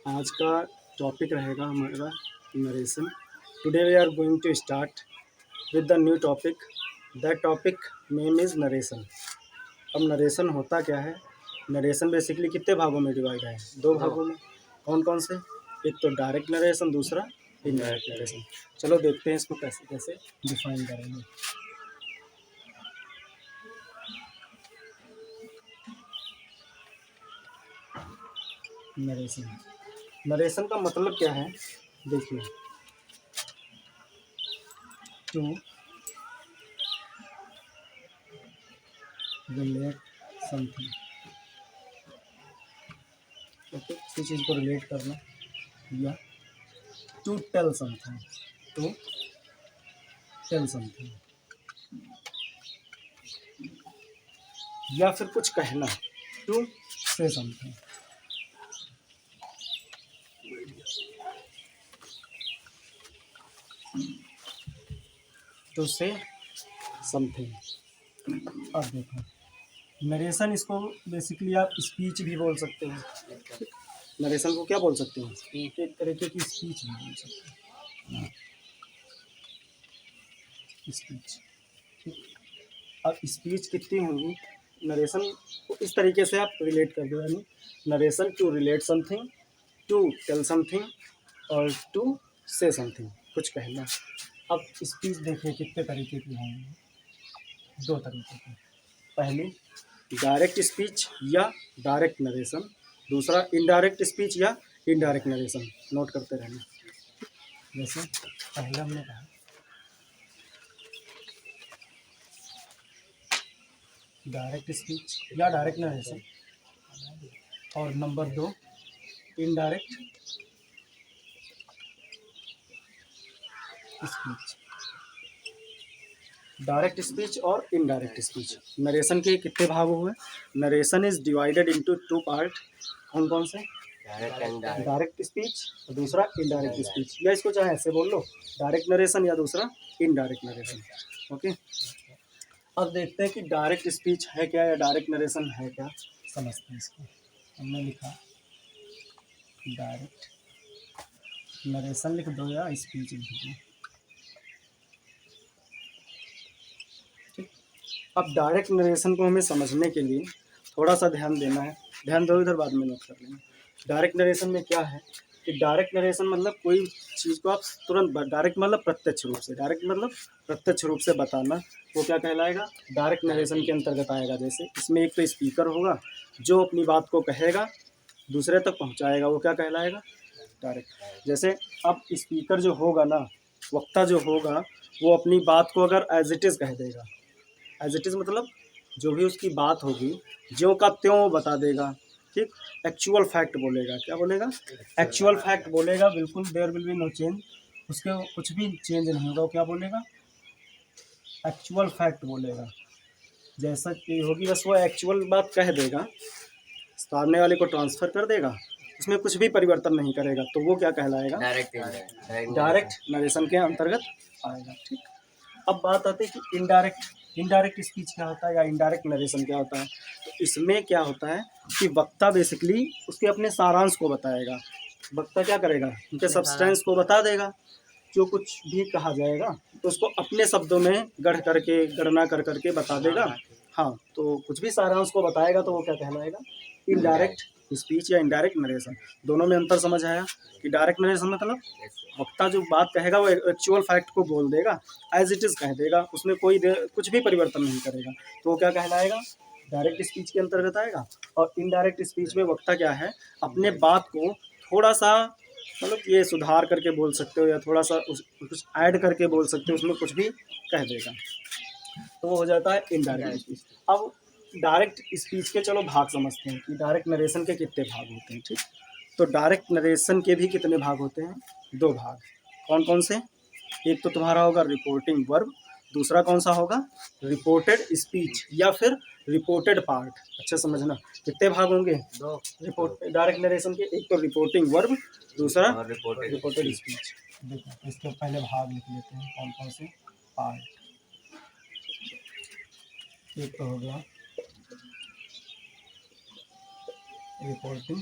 आज का टॉपिक रहेगा हमारा narration. Today we are going to start with the new topic. That topic name is narration. अब narration होता क्या है? नरेशन बेसिकली कितने भागों में डिवाइड है? दो भागों में। कौन कौन से? एक तो डायरेक्ट नरेशन, दूसरा इनडायरेक्ट नरेशन। चलो देखते हैं इसको कैसे कैसे डिफाइन करेंगे। नरेशन, नरेशन का मतलब क्या है? देखिए, टू रिलेट समथिंग, ओके, किसी चीज़ को रिलेट करना, या to tell something, to tell something, या फिर कुछ कहना, to say something. To say something. अब देखो, नरेशन, इसको बेसिकली आप स्पीच भी बोल सकते हैं। नरेशन को क्या बोल सकते हैं? एक तरीके की स्पीच भी बोल सकते हैं, स्पीच। ठीक। अब स्पीच कितनी होंगी? नरेशन को इस तरीके से आप रिलेट कर दो, यानी narration to relate something, to tell something, और टू से समथिंग, कुछ कहना। अब स्पीच देखिए कितने तरीके की होंगी, दो तरीके की। पहली डायरेक्ट स्पीच या डायरेक्ट नरेशन, दूसरा इनडायरेक्ट स्पीच या इनडायरेक्ट नरेशन। नोट करते रहना। जैसे पहले हमने कहा डायरेक्ट स्पीच या डायरेक्ट नरेशन, और नंबर दो इनडायरेक्ट स्पीच। डायरेक्ट स्पीच और इनडायरेक्ट स्पीच। नरेशन के कितने भाग हुए? Narration is divided into two part. कौन कौन से? डायरेक्ट स्पीच और दूसरा इनडायरेक्ट स्पीच, या इसको चाहे ऐसे बोल लो, डायरेक्ट नरेशन या दूसरा इनडायरेक्ट नरेशन। ओके, अब देखते हैं कि डायरेक्ट स्पीच है क्या या डायरेक्ट नरेशन है क्या, समझते हैं इसको। हमने लिखा डायरेक्ट नरेशन लिख दो या स्पीच लिख दो। अब डायरेक्ट नरेशन को हमें समझने के लिए थोड़ा सा ध्यान देना है। ध्यान दो, इधर बाद में नोट कर लेंगे। डायरेक्ट नरेशन में क्या है कि डायरेक्ट नरेशन मतलब कोई चीज़ को आप तुरंत, डायरेक्ट मतलब प्रत्यक्ष रूप से, डायरेक्ट मतलब प्रत्यक्ष रूप से बताना, वो क्या कहलाएगा? डायरेक्ट नरेशन के अंतर्गत आएगा। जैसे इसमें एक तो स्पीकर होगा जो अपनी बात को कहेगा, दूसरे तक पहुँचाएगा, वो क्या कहलाएगा? डायरेक्ट। जैसे अब स्पीकर जो होगा ना, वक्ता जो होगा, वो अपनी बात को अगर एज इट इज़ कह देगा, एज इट इज़ मतलब जो भी उसकी बात होगी ज्यों का त्यों वो बता देगा। ठीक, एक्चुअल फैक्ट बोलेगा। क्या बोलेगा? एक्चुअल फैक्ट बोलेगा, बिल्कुल। There will be no change, उसके कुछ भी चेंज नहीं होगा। वो क्या बोलेगा? एक्चुअल फैक्ट बोलेगा। जैसा कि होगी बस वो एक्चुअल बात कह देगा, सामने वाले को ट्रांसफ़र कर देगा, उसमें कुछ भी परिवर्तन नहीं करेगा, तो वो क्या कहलाएगा? डायरेक्ट नरेशन के अंतर्गत आएगा। ठीक, अब बात आती है कि इनडायरेक्ट, इनडायरेक्ट स्पीच क्या होता है या इनडायरेक्ट नरेशन क्या होता है। तो इसमें क्या होता है कि वक्ता बेसिकली उसके अपने सारांश को बताएगा। वक्ता क्या करेगा? उनके सब्सटेंस को बता देगा। जो कुछ भी कहा जाएगा तो उसको अपने शब्दों में गढ़ करके, गणना कर करके बता देगा। हाँ, तो कुछ भी सारांश को बताएगा तो वो क्या कहलाएगा? इनडायरेक्ट स्पीच या इनडायरेक्ट नरेशन। दोनों में अंतर समझ आया कि डायरेक्ट नरेशन मतलब वक्ता जो बात कहेगा वो एक्चुअल फैक्ट को बोल देगा, एज इट इज़ कह देगा, उसमें कोई कुछ भी परिवर्तन नहीं करेगा, तो वो क्या कहलाएगा? डायरेक्ट स्पीच के अंतर्गत आएगा। और इनडायरेक्ट स्पीच में वक्ता क्या है? अपने बात को थोड़ा सा, मतलब ये सुधार करके बोल सकते हो या थोड़ा सा कुछ ऐड करके बोल सकते हो, उसमें कुछ भी कह देगा, तो वो हो जाता है इनडायरेक्ट स्पीच। अब डायरेक्ट स्पीच के चलो भाग समझते हैं कि डायरेक्ट नरेशन के कितने भाग होते हैं। ठीक, तो डायरेक्ट नरेशन के भी कितने भाग होते हैं? दो भाग। कौन कौन से? एक तो तुम्हारा होगा रिपोर्टिंग वर्ब, दूसरा कौन सा होगा? रिपोर्टेड स्पीच या फिर रिपोर्टेड पार्ट। अच्छा समझना, कितने भाग होंगे? दो। रिपोर्ट डायरेक्ट नरेशन के, एक तो रिपोर्टिंग वर्ब, दूसरा रिपोर्टेड स्पीच। देखो इसके पहले भाग लिख लेते हैं कौन कौन से पार्ट। एक तो हो गया रिपोर्टिंग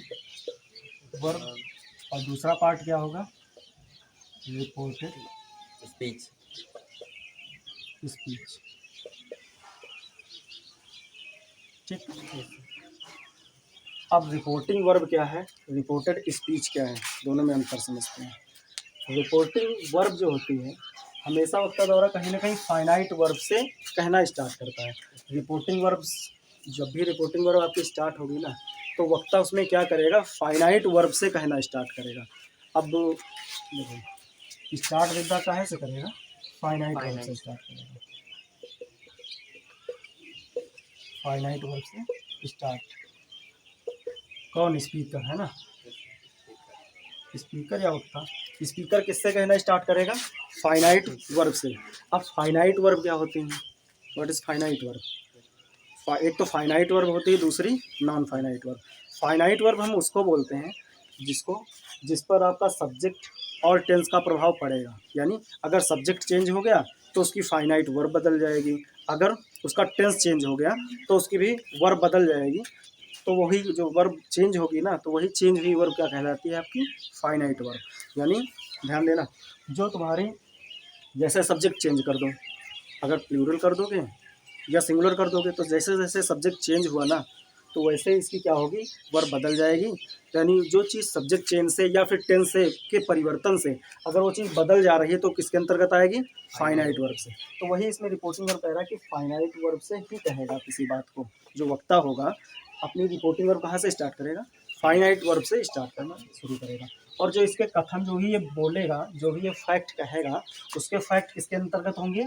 वर्ब, और दूसरा पार्ट क्या होगा, रिपोर्टेड स्पीच। स्पीच। ठीक। अब रिपोर्टिंग वर्ब क्या है, रिपोर्टेड स्पीच क्या है, दोनों में अंतर समझते हैं। रिपोर्टिंग वर्ब जो होती है हमेशा वक्ता द्वारा कहीं ना कहीं फाइनाइट वर्ब से कहना स्टार्ट करता है। रिपोर्टिंग वर्ब, जब भी रिपोर्टिंग वर्ब आपकी स्टार्ट होगी ना, तो वक्ता उसमें क्या करेगा, फाइनाइट वर्ब से कहना स्टार्ट करेगा। अब देखो स्टार्ट विद काहे से करेगा, फाइनाइट वर्ब से स्टार्ट करेगा, फाइनाइट वर्ब से स्टार्ट। कौन, स्पीकर है ना, स्पीकर या वक्ता। स्पीकर किससे कहना स्टार्ट करेगा, फाइनाइट वर्ब से। अब फाइनाइट वर्ब क्या होती है, व्हाट इज फाइनाइट वर्ब, एक तो फाइनाइट वर्ब होती है, दूसरी non finite verb. Finite verb हम उसको बोलते हैं जिस पर आपका सब्जेक्ट और टेंस का प्रभाव पड़ेगा, यानी अगर सब्जेक्ट चेंज हो गया तो उसकी फाइनाइट वर्ब बदल जाएगी, अगर उसका टेंस चेंज हो गया तो उसकी भी वर्ब बदल जाएगी। तो वही जो वर्ब चेंज होगी ना, तो वही चेंज हुई वर्ब क्या कहलाती है, आपकी फाइनाइट वर्ब। यानी ध्यान देना, जो तुम्हारी जैसे सब्जेक्ट चेंज कर दो, अगर प्लूरल कर दोगे या सिंगुलर कर दोगे, तो जैसे जैसे सब्जेक्ट चेंज हुआ ना, तो वैसे इसकी क्या होगी, वर्ब बदल जाएगी। यानी जो चीज़ सब्जेक्ट चेंज से या फिर टेंस से के परिवर्तन से अगर वो चीज़ बदल जा रही है तो किसके अंतर्गत आएगी, फाइनाइट वर्ब से। तो वही इसमें रिपोर्टिंग वर्ब कह रहा है कि फाइनाइट वर्ब से ही कहेगा किसी बात को। जो वक्ता होगा अपनी रिपोर्टिंग वर्ब कहाँ से स्टार्ट करेगा, फाइनाइट वर्ब से स्टार्ट करना शुरू करेगा। और जो इसके कथन, जो भी ये बोलेगा, जो भी ये फैक्ट कहेगा, उसके फैक्ट किसके अंतर्गत होंगे,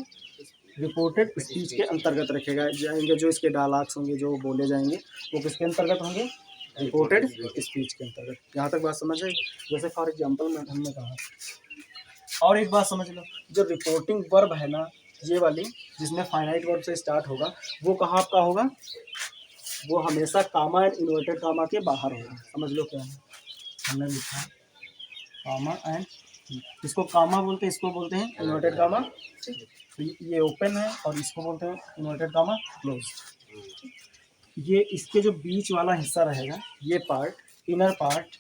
रिपोर्टेड स्पीच के अंतर्गत रखेगा जाएंगे। जो इसके डायलॉग्स होंगे, जो बोले जाएंगे, वो किसके अंतर्गत होंगे, रिपोर्टेड स्पीच के अंतर्गत। यहाँ तक बात समझ है। जैसे फॉर एग्जांपल मैं हमने कहा, और एक बात समझ लो, जो रिपोर्टिंग वर्ब है ना, ये वाली जिसमें फाइनाइट वर्ब से स्टार्ट होगा, वो कहाँ आपका होगा, वो हमेशा कामा एंड इन्वर्टेड कामा के बाहर होगा। समझ लो क्या है, हमने लिखा कामा एंड, इसको कामा बोलते हैं, इसको बोलते हैं इन्वर्टेड कामा। तो ये ओपन है और इसको बोलते हैं इन्वर्टेड कामा क्लोज। ये इसके जो बीच वाला हिस्सा रहेगा, ये पार्ट, इनर पार्ट,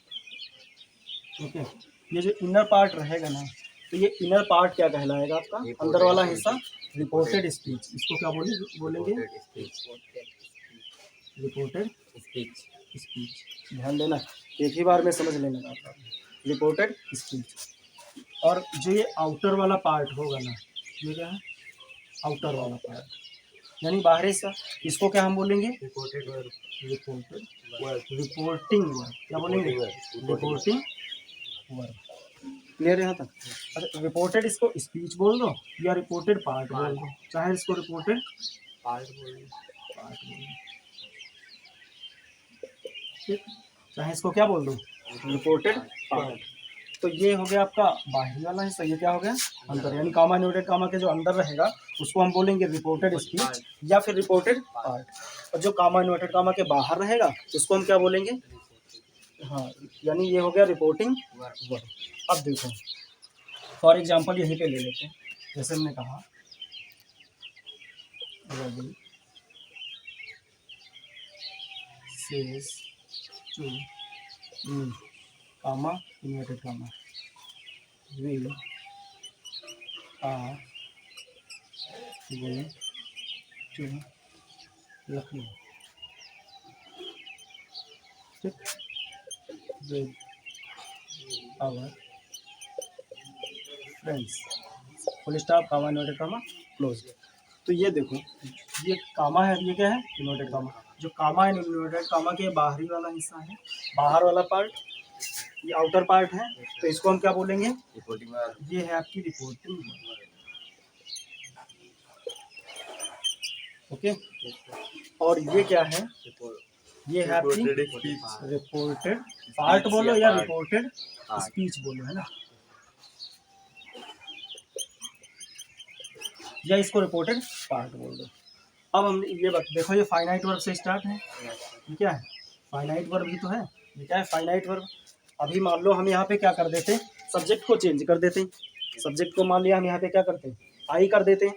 ओके, ये जो इनर पार्ट रहेगा ना, तो ये इनर पार्ट क्या कहलाएगा आपका, अंदर वाला हिस्सा, रिपोर्टेड स्पीच। इसको क्या बोलेंगे, रिपोर्टेड स्पीच। ध्यान देना, एक ही बार में समझ लेना आप, रिपोर्टेड स्पीच। और जो ये आउटर वाला पार्ट होगा ना, ये क्या है, आउटर वाला पार्ट यानी बाहरी सा, इसको क्या हम बोलेंगे, रिपोर्टेड वर्ब, रिपोर्टिंग वर्ब। क्या बोलेंगे, रिपोर्टिंग वर्ब। क्लियर है यहाँ तक। अच्छा, रिपोर्टेड इसको स्पीच बोल दो या रिपोर्टेड पार्ट बोल दो, चाहे इसको रिपोर्टेड पार्ट बोल दो, ठीक, चाहे इसको क्या बोल दो, रिपोर्टेड पार्ट। तो ये हो गया आपका बाहरी वाला हिस्सा, ये क्या हो गया, अंदर, यानी कामा इन्वर्टेड कामा के जो अंदर रहेगा उसको हम बोलेंगे रिपोर्टेड स्पीच या फिर रिपोर्टेड पार्ट। और जो कामा इन्वर्टेड कामा के बाहर रहेगा उसको हम क्या बोलेंगे, हाँ, यानी ये हो गया रिपोर्टिंग वर्ब। अब देखो फॉर एग्जांपल यहीं पे ले लेते हैं, जैसे हमने कहा Ravi says to me, comma inverted comma, we are going to Lucknow, ठीक, with our friends, full stop, comma inverted comma close. तो ये देखो, ये कामा है, ये क्या है, इन्वर्टेड कामा। जो कामा एंड इन्वर्टेड कामा के बाहरी वाला हिस्सा है, बाहर वाला पार्ट, ये आउटर पार्ट है, तो इसको हम क्या बोलेंगे, रिपोर्टिंग वर्ब। ये है आपकी रिपोर्टिंग वर्ब, ओके। और ये क्या है, ये है आपकी रिपोर्टेड पार्ट बोलो या रिपोर्टेड स्पीच बोलो, है ना, या इसको रिपोर्टेड पार्ट बोल दो। अब हम ये देखो, ये फाइनाइट वर्ब से स्टार्ट है, ये क्या है, फाइनाइट वर्ब ही तो है, ये क्या है, फाइनाइट वर्ब। अभी मान लो हम यहाँ पे क्या कर देते, सब्जेक्ट को चेंज कर देते, सब्जेक्ट को मान लिया हम यहाँ पे क्या करते, आई कर देते,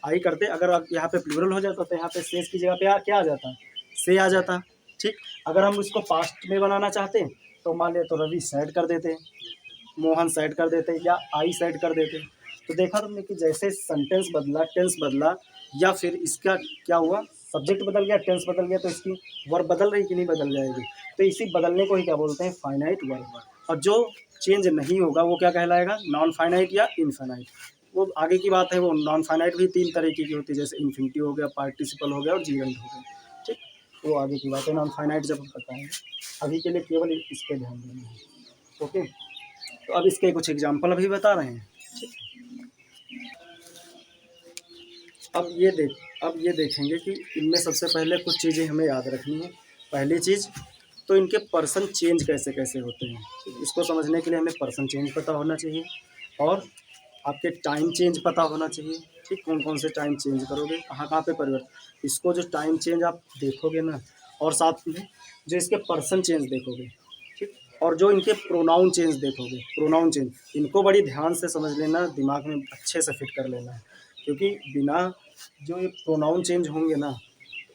आई करते, अगर आप यहाँ पे प्लूरल हो जाता तो यहाँ पे सेज की जगह पे क्या आ जाता, से आ जाता, ठीक, अगर हम इसको पास्ट में बनाना चाहते हैं तो मान लिया तो रवि सेट कर देते, मोहन सेट कर देते या आई सेट कर देते। तो देखा तुमने कि जैसे सेंटेंस बदला, टेंस बदला, या फिर इसका क्या हुआ, सब्जेक्ट बदल गया, टेंस बदल गया, तो इसकी वर्ब बदल रही कि नहीं बदल जाएगी। तो इसी बदलने को ही क्या बोलते हैं, फाइनाइट वर्ब। और जो चेंज नहीं होगा वो क्या कहलाएगा, नॉन फाइनाइट या इनफाइनाइट। वो आगे की बात है, वो नॉन फाइनाइट भी 3 तरीके की होती है, जैसे इन्फिनिटिव हो गया, पार्टिसिपल हो गया और जीरेंट हो गया। ठीक, वो आगे की बात है, नॉन फाइनाइट जब हम बताएंगे। अभी के लिए केवल इस पर ध्यान देना है। ओके, तो अब इसके कुछ एग्जाम्पल अभी बता रहे हैं। ठीक, अब ये देखेंगे कि इनमें सबसे पहले कुछ चीज़ें हमें याद रखनी है। पहली चीज़ तो इनके पर्सन चेंज कैसे कैसे होते हैं। इसको समझने के लिए हमें पर्सन चेंज पता होना चाहिए और आपके टाइम चेंज पता होना चाहिए। ठीक, कौन कौन से टाइम चेंज करोगे, कहाँ कहाँ पे परिवर्तन, इसको जो टाइम चेंज आप देखोगे ना, और साथ में जो इसके पर्सन चेंज देखोगे। ठीक, और जो इनके प्रोनाउन चेंज देखोगे, प्रोनाउन चेंज, इनको बड़ी ध्यान से समझ लेना, दिमाग में अच्छे से फिट कर लेना है। क्योंकि बिना जो ये प्रोनाउन चेंज होंगे ना,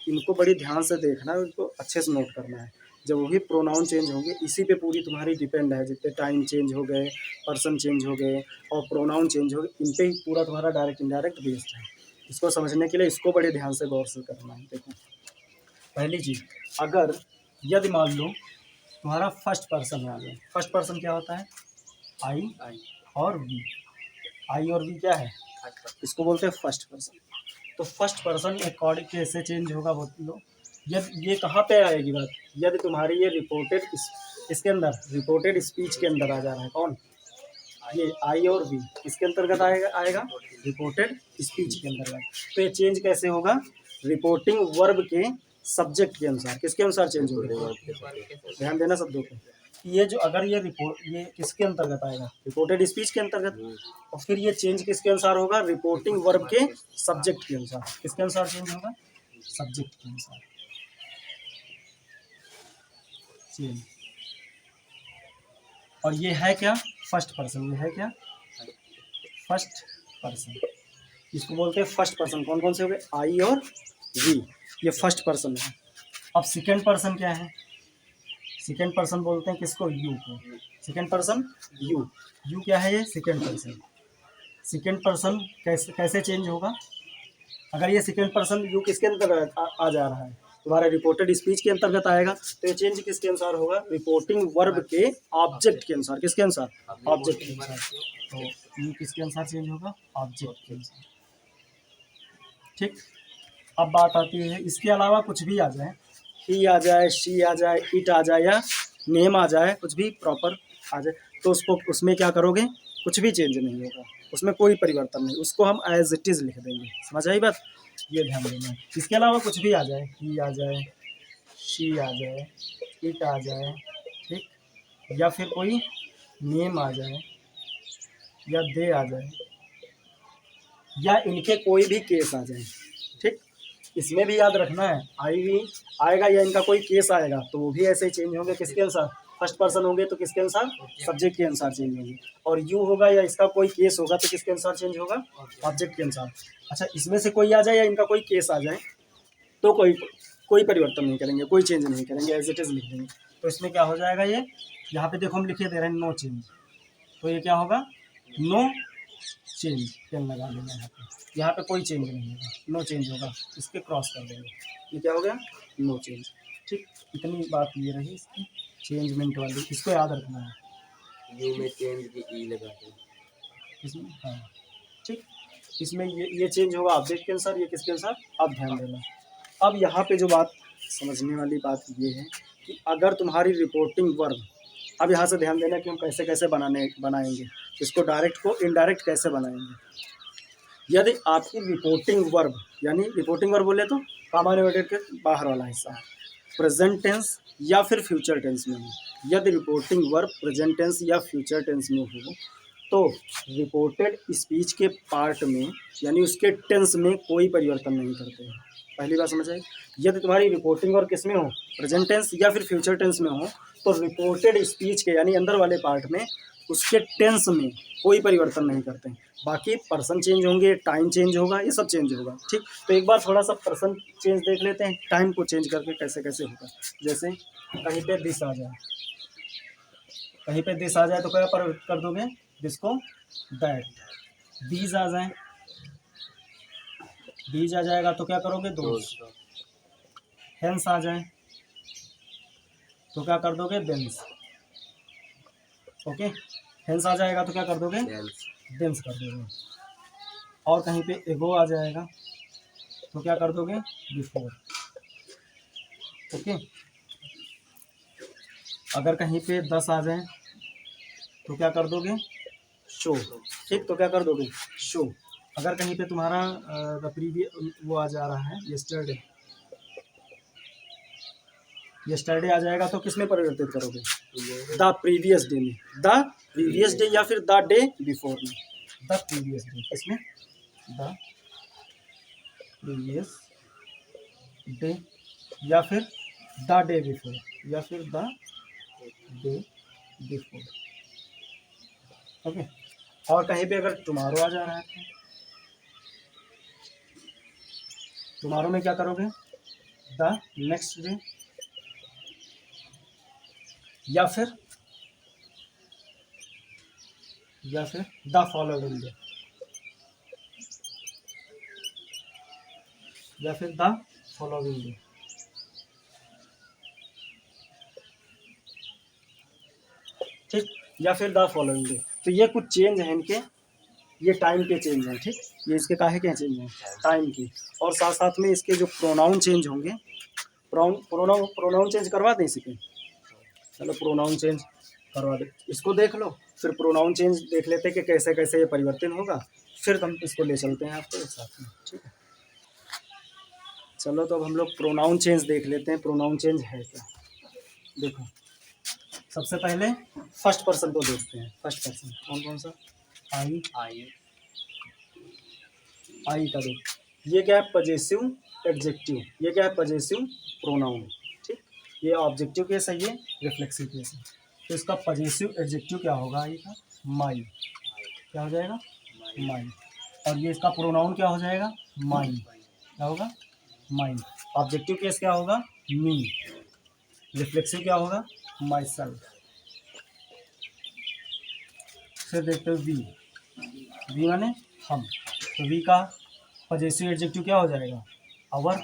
इनको बड़ी ध्यान से देखना है, इनको अच्छे से नोट करना है। जब वही प्रोनाउन चेंज होंगे, इसी पे पूरी तुम्हारी डिपेंड है। जितने टाइम चेंज हो गए, पर्सन चेंज हो गए और प्रोनाउन चेंज हो गए, इन पे ही पूरा तुम्हारा डायरेक्ट इनडायरेक्ट बेस्ड है। इसको समझने के लिए इसको बड़े ध्यान से गौर से करना है। देखो, पहली चीज़, अगर यदि मान लो तुम्हारा फर्स्ट पर्सन आ गया, फर्स्ट पर्सन क्या होता है, आई और वी। आई और वी क्या है, इसको बोलते हैं फर्स्ट पर्सन। तो फर्स्ट पर्सन अकॉर्डिंग कैसे चेंज होगा बोलो, यदि ये कहाँ पे आएगी बात, यदि तुम्हारी ये रिपोर्टेड इसके अंदर, रिपोर्टेड स्पीच के अंदर आ जा रहा है, कौन, ये आई और वी इसके अंतर्गत आएगा रिपोर्टेड स्पीच के अंतर्गत। तो ये चेंज कैसे होगा, रिपोर्टिंग वर्ब के सब्जेक्ट के अनुसार। किसके अनुसार चेंज होगा, ध्यान देना शब्दों पे। ये जो अगर ये रिपोर्ट, ये किसके अंतर्गत आएगा, रिपोर्टेड स्पीच के अंतर्गत। और फिर ये चेंज किसके अनुसार होगा, रिपोर्टिंग वर्ब के सब्जेक्ट के अनुसार। किसके अनुसार चेंज होगा, सब्जेक्ट के अनुसार चेंज। और ये है क्या, फर्स्ट पर्सन। ये है क्या, फर्स्ट पर्सन। इसको बोलते हैं फर्स्ट पर्सन। कौन कौन से हो गए, आई और वी, ये फर्स्ट पर्सन है। अब सेकेंड पर्सन क्या है, सेकेंड पर्सन बोलते हैं किसको, यू को। सेकेंड पर्सन यू, यू क्या है, ये सेकेंड पर्सन। सेकेंड पर्सन कैसे चेंज होगा, अगर ये सेकेंड पर्सन यू किसके अंतर्गत आ जा रहा है, तुम्हारे रिपोर्टेड स्पीच के अंतर्गत आएगा, तो ये चेंज किसके अनुसार होगा, रिपोर्टिंग वर्ब के ऑब्जेक्ट के अनुसार। किसके अनुसार, ऑब्जेक्ट के अनुसार। तो यू किसके अनुसार चेंज होगा, ऑब्जेक्ट के अनुसार। ठीक, अब बात आती है, इसके अलावा कुछ भी आ जाए, ही आ जाए, शी आ जाए, इट आ जाए, या नेम आ जाए, कुछ भी प्रॉपर आ जाए, तो उसको, उसमें क्या करोगे, कुछ भी चेंज नहीं होगा, उसमें कोई परिवर्तन नहीं, उसको हम एज इट इज़ लिख देंगे। समझ आई बात, ये ध्यान देना है। इसके अलावा कुछ भी आ जाए, ही आ जाए, शी आ जाए, इट आ जाए, ठीक, या फिर कोई नेम आ जाए, या दे आ जाए, या इनके कोई भी केस आ जाए। ठीक, इसमें भी याद रखना है, आई भी आएगा या इनका कोई केस आएगा तो वो भी ऐसे ही चेंज होंगे। किसके अनुसार, फर्स्ट पर्सन होंगे तो किसके अनुसार, सब्जेक्ट के अनुसार चेंज होंगे। और यू होगा या इसका कोई केस होगा तो किसके अनुसार चेंज होगा, ऑब्जेक्ट के अनुसार। अच्छा, इसमें से कोई आ जाए या इनका कोई केस आ जाए तो कोई परिवर्तन नहीं करेंगे, कोई चेंज नहीं करेंगे, एज इट इज़ लिख देंगे। तो इसमें क्या हो जाएगा, ये यहाँ पे देखो हम लिखे दे रहे हैं नो चेंज, तो ये क्या होगा, नो चेंज, पेन लगा देना यहाँ पे कोई चेंज नहीं होगा, नो चेंज होगा, इसके क्रॉस कर देंगे, ये क्या हो गया, नो चेंज। ठीक, इतनी बात ये रही इसकी चेंजमेंट वाली, इसको याद रखना है। यू में चेंज की ई लगा दें इसमें, हाँ ठीक, इसमें ये चेंज होगा ऑब्जेक्ट के अनुसार, ये किसके अनुसार, आप ध्यान देना। अब यहाँ पे जो बात समझने वाली बात ये है कि अगर तुम्हारी रिपोर्टिंग वर्ब, अब यहाँ से ध्यान देना कि हम कैसे कैसे बनाएंगे इसको, डायरेक्ट को इनडायरेक्ट कैसे बनाएंगे। यदि आपकी रिपोर्टिंग वर्ब, यानी रिपोर्टिंग वर्ब बोले तो कॉमन के बाहर वाला हिस्सा, प्रेजेंट टेंस या फिर फ्यूचर टेंस में हो, यदि रिपोर्टिंग वर्ब प्रेजेंट टेंस या फ्यूचर टेंस में हो तो रिपोर्टेड स्पीच के पार्ट में, यानी उसके टेंस में कोई परिवर्तन नहीं करते हैं। पहली बात समझ आई, यदि तुम्हारी रिपोर्टिंग वर्ब किस में हो, प्रेजेंट टेंस या फिर फ्यूचर टेंस में हो, तो रिपोर्टेड स्पीच के यानी अंदर वाले पार्ट में उसके टेंस में कोई परिवर्तन नहीं करते हैं। बाकी पर्सन चेंज होंगे, टाइम चेंज होगा, ये सब चेंज होगा। ठीक, तो एक बार थोड़ा सा पर्सन चेंज देख लेते हैं, टाइम को चेंज करके कैसे कैसे होगा। जैसे कहीं पे दिस आ जाए, कहीं पे दिस आ जाए तो क्या कर दोगे, दिस को दैट। दीज आ जाए, दीज आ जाएगा तो क्या करोगे, दोज। हेंस आ जाए तो क्या कर दोगे, देंस। ओके, हेंस आ जाएगा तो क्या कर दोगे, देंस कर दोगे। और कहीं पे एगो आ जाएगा तो क्या कर दोगे, बिफोर। ओके, अगर कहीं पे 10 आ जाए तो क्या कर दोगे, शो। ठीक, तो क्या कर दोगे, शो। अगर कहीं पे तुम्हारा द प्रीवियस वो आ जा रहा है, यस्टरडे, यस्टरडे आ जाएगा तो किसमें परिवर्तित करोगे, द प्रीवियस डे में। द प्रीवियस डे या फिर द डे बिफोर में। द प्रीवियस डे, इसमें द प्रीवियस डे या फिर द डे बिफोर, या फिर द डे बिफोर। ओके, और कहीं पे अगर टुमारो आ जा रहा है तो टुमारो में क्या करोगे, द नेक्स्ट डे या फिर द फॉलोइंग डे, या फिर द फॉलोइंग डे। ठीक, या फिर द फॉलोइंग डे। तो ये कुछ चेंज है इनके, ये टाइम के चेंज हैं। ठीक, ये इसके काहे के चेंज हैं, टाइम की। और साथ साथ में इसके जो प्रोनाउन चेंज होंगे, प्रोनाउन चेंज करवा दें इसके। चलो प्रोनाउन चेंज करवा दे, इसको देख लो, फिर प्रोनाउन चेंज देख लेते हैं कि कैसे कैसे ये परिवर्तन होगा, फिर हम इसको ले चलते हैं आपको एक साथ में। ठीक है, चलो तो अब हम लोग प्रोनाउन चेंज देख लेते हैं, प्रोनाउन चेंज है क्या। देखो, सबसे पहले फर्स्ट पर्सन को देखते हैं। फर्स्ट पर्सन कौन कौन सा, आई, आई का देखो, ये क्या है, पजेसिव एडजेक्टिव। ये क्या है, पजेसिव प्रोनाउन। ठीक, ये ऑब्जेक्टिव केस है, ये रिफ्लेक्सिव केस है। तो इसका पजेसिव एडजेक्टिव क्या होगा, आई का, माई। क्या हो जाएगा, माई। और ये इसका प्रोनाउन क्या हो जाएगा, माई। क्या होगा, माई। ऑब्जेक्टिव केस क्या होगा, मी। रिफ्लेक्सिव क्या होगा, माई सेल्फ। फिर देखते हो वी, वी माने हम। तो वी का पजेसिव एडजेक्टिव क्या हो जाएगा, आवर।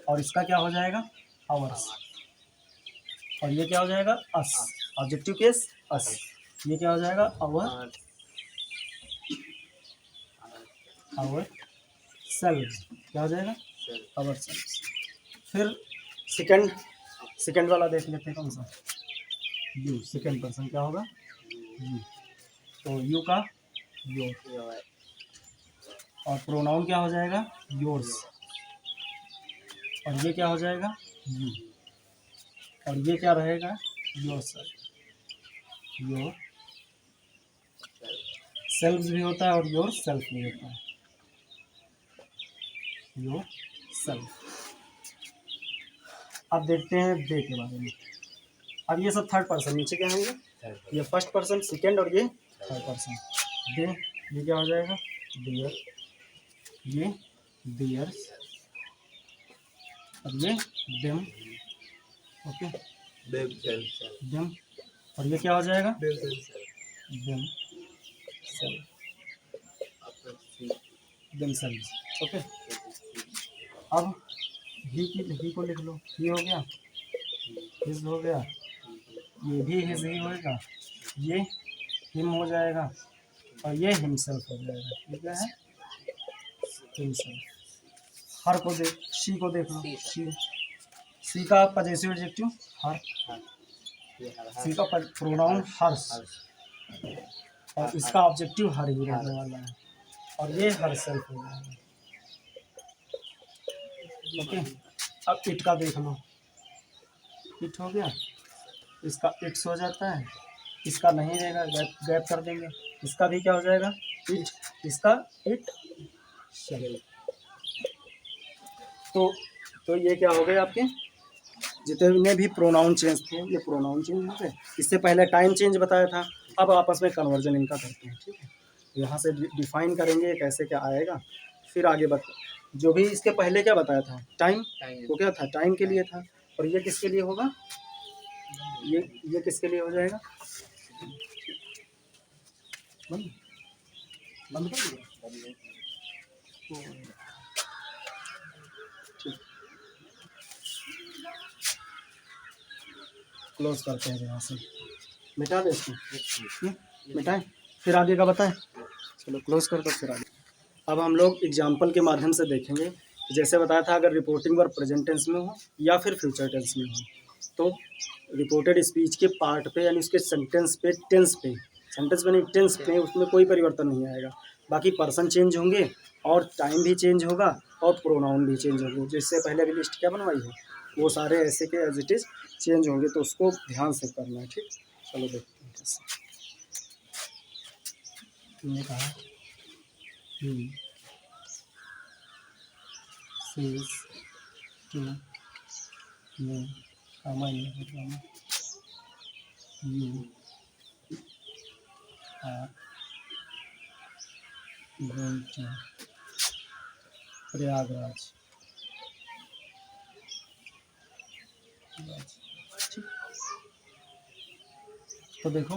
और इसका क्या हो जाएगा, आवर्स। और ये क्या हो जाएगा, अस। ऑब्जेक्टिव केस अस। ये क्या हो जाएगा, आवर, आवर सेल्फ। क्या हो जाएगा, आवर सेल्फ। फिर सेकंड वाला देख लेते हैं, कौन सा, यू। सेकंड पर्सन क्या होगा, यू। तो यू का योर। और प्रोनाउन क्या हो जाएगा, योर्स। और ये क्या हो जाएगा, यू। और ये क्या रहेगा, योर सेल्फ। योर सेल्फ भी होता है और योर सेल्फ भी होता है, योर सेल्फ। अब देखते हैं दे के बारे में। अब ये सब थर्ड पर्सन, नीचे क्या होंगे, ये फर्स्ट पर्सन, सेकंड और ये थर्ड पर्सन। दे, ये क्या हो जाएगा, डियर। ये डियर्स। और ये देम। Okay, them. और ये क्या हो जाएगा, them self, them self. Okay, अब ही को लिख लो, ही हो गया, हिज हो गया, ये भी हिज ही होएगा, ये हिम हो जाएगा, और ये हिमसेल्फ हो जाएगा। ये क्या है, हिमसेल्फ। हर को देख, शी को देख लो, शी का पजेसिव एडजेक्टिव हर। सी का प्रोनाउन हर्ष, और इसका ऑब्जेक्टिव हर ही रहने वाला है, और ये हर सेल्फ हो जाएगा। ओके, अब इट का देख लो, इट हो गया, इसका इट्स हो जाता है, इसका नहीं रहेगा, गैप कर देंगे। इसका भी क्या हो जाएगा, इट। इसका इट शेल। तो ये क्या हो गए आपके, जितने भी प्रोनाउन चेंज थे ये प्रोनाउन चेंज हो गए। इससे पहले टाइम चेंज बताया था, अब आपस में कन्वर्जन इनका करते हैं, ठीक है। यहाँ से डिफाइन करेंगे कैसे क्या आएगा, फिर आगे जो भी इसके पहले क्या बताया था, टाइम, टाइम वो क्या था, टाइम के लिए था। और ये किसके लिए होगा, ये किसके लिए हो जाएगा, बंद बंद कर दिया? ठीक, क्लोज करते हैं यहाँ से, मिटा दे इसको, मिटाएं, फिर आगे का बताएं। चलो क्लोज कर दो, फिर आगे। अब हम लोग एग्जाम्पल के माध्यम से देखेंगे, जैसे बताया था अगर रिपोर्टिंग वर्ब प्रेजेंट टेंस में हो या फिर फ्यूचर टेंस में हो, तो रिपोर्टेड स्पीच के पार्ट पे यानी उसके सेंटेंस पे, सेंटेंस पे नहीं टेंस पे, उसमें कोई परिवर्तन नहीं आएगा। बाकी पर्सन चेंज होंगे और टाइम भी चेंज होगा और प्रोनाउन भी चेंज होंगे। जिससे पहले अभी लिस्ट क्या बनवाई है वो सारे ऐसे के एज इट इज़ चेंज होंगे, तो उसको ध्यान से करना है, ठीक। चलो देखते हैं कैसे। तुमने कहा says to me, comma comma, you are going to Prayagraj. ठीक, तो देखो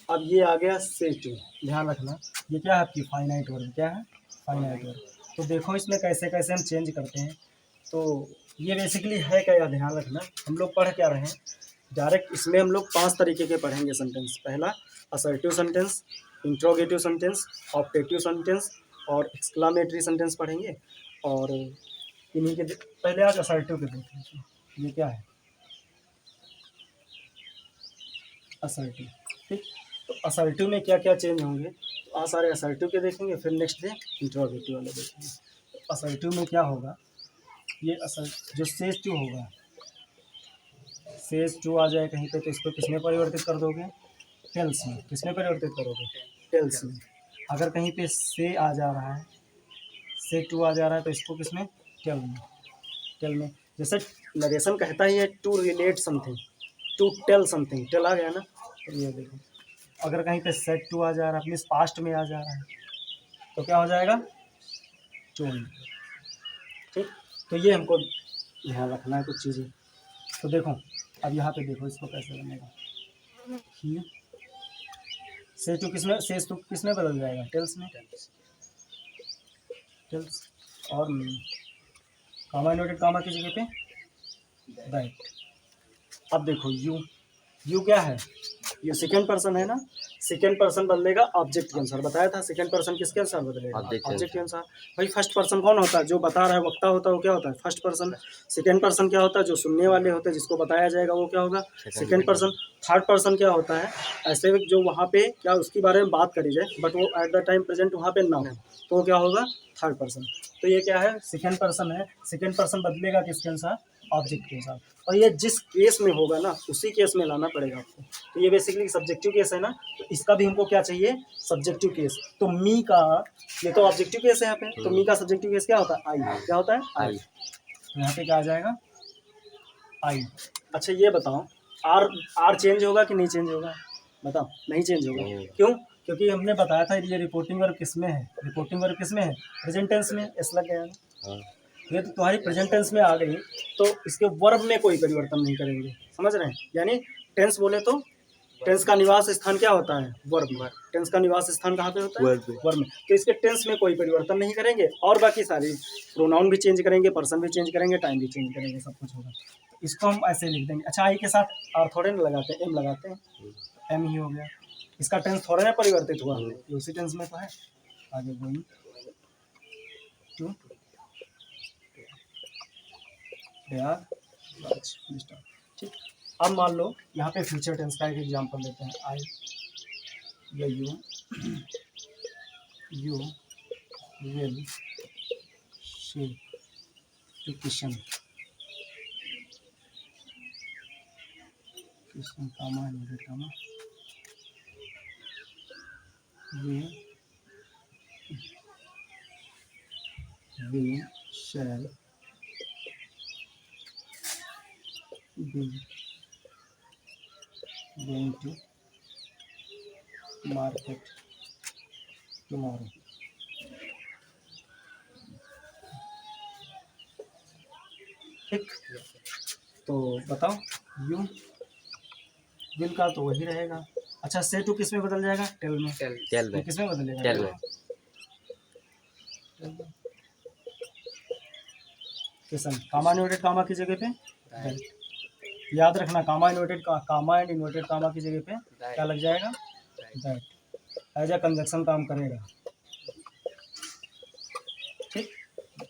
अब ये आ गया से टू, ध्यान रखना ये क्या है आपकी फाइनाइट वर्ब, क्या है फाइनाइट वर्ब। तो देखो इसमें कैसे कैसे हम चेंज करते हैं। तो ये बेसिकली है क्या, यार ध्यान रखना, हम लोग पढ़ क्या रहे हैं डायरेक्ट, इसमें हम लोग 5 तरीके के पढ़ेंगे सेंटेंस। पहला assertive sentence, interrogative sentence, optative sentence और एक्सक्लामेटरी सेंटेंस पढ़ेंगे। और इन्हीं के पहले आज असर्टिव के देख लीजिए, ये क्या है असर्टिव, ठीक। तो असर्टिव में क्या क्या चेंज होंगे, तो आज सारे असर्टिव के देखेंगे, फिर नेक्स्ट डे इंट्रोगेटिव वाले देखेंगे। तो असर्टिव में क्या होगा, ये असर जो सेज टू होगा, सेज टू आ जाए कहीं पे तो इसको किसमें परिवर्तित कर दोगे, टेल्स में। किसमें परिवर्तित करोगे, टेल्स में। अगर कहीं पे से आ जा रहा है, से टू आ जा रहा है तो इसको किसमें, टेल में। टेल में जैसे नरेशन कहता ही है to relate something, to tell something, tell आ गया ना। तो ये देखो अगर कहीं पे सेट टू आ जा रहा है, मीन्स पास्ट में आ जा रहा है, तो क्या हो जाएगा टोल्ड, ठीक। तो ये हमको ध्यान रखना है कुछ चीज़ें। तो देखो अब यहाँ पे देखो इसको कैसे बनेगा, ही से टू किसमें बदल जाएगा, टेल्स में, टेल्स और मी, कामा इन्वर्टेड कामा की जगह पे राइट। अब देखो यू क्या है, ये सेकेंड पर्सन है ना, सेकेंड पर्सन बदलेगा ऑब्जेक्ट के अनुसार, बताया था सेकेंड पर्सन किसके अनुसार बदलेगा, ऑब्जेक्ट के अनुसार। भाई फर्स्ट पर्सन कौन होता है, जो बता रहा है वक्ता होता है वो क्या होता है फर्स्ट पर्सन। सेकेंड पर्सन क्या होता है, जो सुनने वाले होते हैं जिसको बताया जाएगा वो क्या होगा सेकेंड पर्सन। थर्ड पर्सन क्या होता है, ऐसे जो वहाँ पे क्या उसके बारे में बात करी जाए बट वो एट द टाइम प्रेजेंट वहाँ पे ना हो, तो क्या होगा थर्ड पर्सन। तो ये क्या है सेकेंड पर्सन है, सेकेंड पर्सन बदलेगा किसके अनुसार, ऑब्जेक्ट के अनुसार। और ये जिस केस में होगा ना उसी केस में लाना पड़ेगा आपको। तो ये बेसिकली सब्जेक्टिव केस है ना, तो इसका भी हमको क्या चाहिए सब्जेक्टिव केस। तो मी का, ये तो ऑब्जेक्टिव केस है यहाँ पे, तो मी का सब्जेक्टिव केस क्या होता है आई, क्या होता है आई। तो यहाँ पे क्या आ जाएगा आई। अच्छा ये बताओ आर चेंज होगा कि नहीं चेंज होगा, बताओ नहीं चेंज होगा। क्यों, क्योंकि हमने बताया था ये रिपोर्टिंग वर्ब किस में है, रिपोर्टिंग वर्ब किस में है प्रेजेंट टेंस में, इस लग गया ना। ये तो तुम्हारी प्रेजेंट टेंस में आ गई तो इसके वर्ब में कोई परिवर्तन नहीं करेंगे, समझ रहे हैं। यानी टेंस बोले तो टेंस का निवास स्थान क्या होता है वर्ब में, टेंस का निवास स्थान कहाँ पे होता है वर्ब में। तो इसके टेंस में कोई परिवर्तन नहीं करेंगे और बाकी सारी प्रोनाउन भी चेंज करेंगे, पर्सन भी चेंज करेंगे, टाइम भी चेंज करेंगे, सब कुछ होगा। तो इसको हम ऐसे लिख देंगे। अच्छा आई के साथ आर थोड़े ना लगाते हैं, एम लगाते हैं, एम ही हो गया। इसका टेंस थोड़ा ना परिवर्तित हुआ, ये उसी टेंस में तो है। आगे गोइंग टू प्रयागराज, ठीक। अब मान लो यहाँ पे फ्यूचर टेंस का एक एग्जांपल लेते हैं, आई या you will see to Kishan, Kishan comma inverted comma, we shall be going to market tomorrow. ठीक, तो बताओ यू विल का तो वही रहेगा। अच्छा, से टू किस में बदल जाएगा? टेल में। टेल ये में। किस में बदलेगा? टेल में। किसन कामा इन्वर्टेड कामा की जगह पे दैट। याद रखना, comma inverted comma end inverted comma की जगह पे क्या लग जाएगा? दैट। एज अ कंजक्शन काम करेगा। ठीक,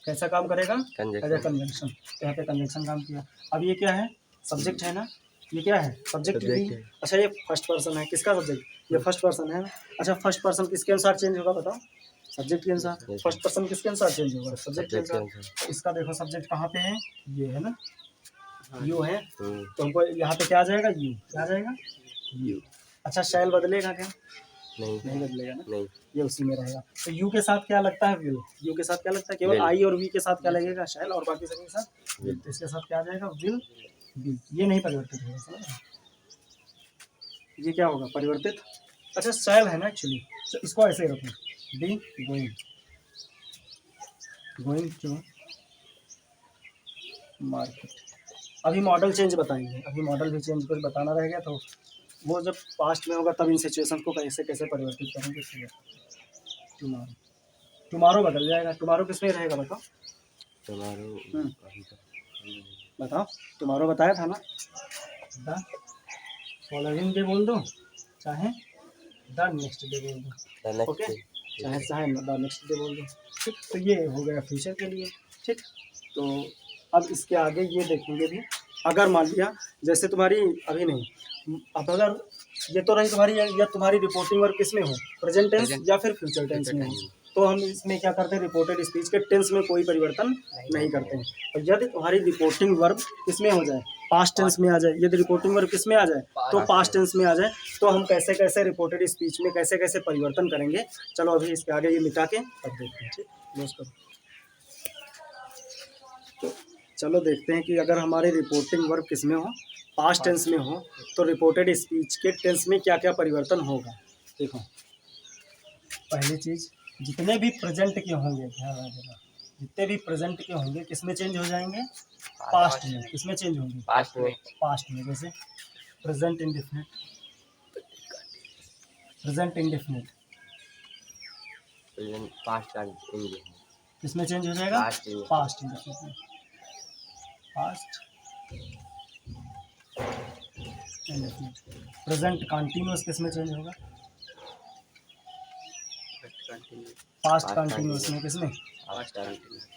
कैसा काम करेगा? As a conjunction. यहाँ पे कंजक्शन काम किया। अब ये क्या है? सब्जेक्ट है ना, ये क्या है? सब्जेक्ट भी। Subject है। अच्छा, ये फर्स्ट पर्सन है, किसका सब्जेक्ट? ये फर्स्ट पर्सन है ना। अच्छा, फर्स्ट पर्सन किसके अनुसार चेंज होगा बताओ? सब्जेक्ट के अनुसार। Yes, फर्स्ट पर्सन किसके अनुसार चेंज होगा? सब्जेक्ट के Subject के अनुसार। अनुसार। इसका देखो सब्जेक्ट कहाँ पे है? ये है ना, यू है, हम्म, तो हमको यहाँ पे क्या आ जाएगा? यू। क्या आ जाएगा? यू। अच्छा, शैल बदलेगा क्या? नहीं नहीं बदलेगा ना, नहीं। ये उसी में रहेगा। तो यू के साथ क्या लगता है? विल। यू के साथ क्या लगता है? केवल Will। आई और वी के साथ क्या लगेगा? शैल। और बाकी सभी के साथ विल। तो इसके साथ क्या आ जाएगा? Will be. ये नहीं परिवर्तित होगा, समझ रहे हैं? ये क्या होगा? परिवर्तित। अच्छा, शैल है ना एक्चुअली, तो इसको ऐसे ही रखो, be going going to market. अभी मॉडल चेंज बताएंगे, अभी मॉडल भी चेंज कुछ बताना रह गया, तो वो जब पास्ट में होगा तब इन सिचुएशन को कैसे कैसे परिवर्तित करेंगे। टुमारो, टुमारो बदल जाएगा। टुमारो किस में रहेगा बताओ? टुमारो। बताओ, टुमारो बताया था ना। द फॉलोइंग डे बोल दो, चाहे द नेक्स्ट डे बोल दो। ओके, चाहे चाहे द नेक्स्ट डे बोल दो। ठीक, तो ये हो गया फ्यूचर के लिए। ठीक, तो अब इसके आगे ये देखेंगे भी। अगर मान लिया जैसे तुम्हारी अभी नहीं, अब अगर ये तो रही तुम्हारी, या तुम्हारी रिपोर्टिंग वर्क किस में हो? Present tense Present। या फिर फ्यूचर टेंस में हो, तो हम इसमें क्या करते हैं? रिपोर्टेड स्पीच के टेंस में कोई परिवर्तन नहीं करते हैं। और यदि तुम्हारी रिपोर्टिंग वर्ब किसमें हो जाए? पास्ट टेंस में आ जाए। यदि रिपोर्टिंग वर्ब किस में आ जाए? तो पास्ट टेंस में आ जाए। तो हम कैसे कैसे रिपोर्टेड स्पीच में कैसे कैसे परिवर्तन करेंगे, चलो अभी इसके आगे ये मिटा के तब देखते हैं। ठीक, क्लोज करो। चलो देखते हैं कि अगर हमारी रिपोर्टिंग वर्ब किस में हो? पास्ट टेंस में हो, तो रिपोर्टेड स्पीच के टेंस में क्या क्या परिवर्तन होगा। देखो, पहली चीज, जितने भी प्रेजेंट के होंगे, ध्यान रखना, जितने भी प्रेजेंट के होंगे किस में चेंज हो जाएंगे? पास्ट में। किस में चेंज होंगे? पास्ट में। पास्ट में। जैसे present indefinite, present indefinite past का इंडिया। किस में चेंज हो जाएगा? पास्ट में। पास्ट इंडेफिनिट में। Past indefinite. प्रेजेंट कंटिन्यूअस किस में चेंज होगा? पास्ट कंटिन्यूअस में। किस में? Past continuous.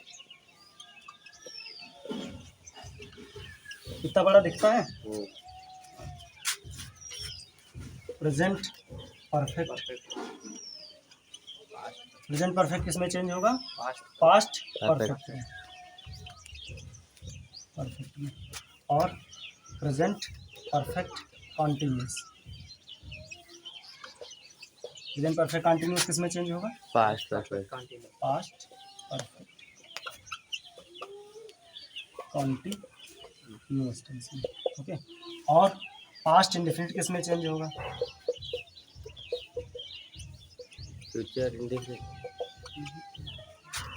कितना बड़ा दिखता है? Present perfect. प्रेजेंट परफेक्ट किस में चेंज होगा? पास्ट परफेक्ट में। परफेक्ट में। और present perfect continuous. Present perfect continuous किस में चेंज होगा? Past perfect. Past perfect continuous tense में। ओके, और पास्ट इंडेफिनिट किस में चेंज होगा? Future indefinite.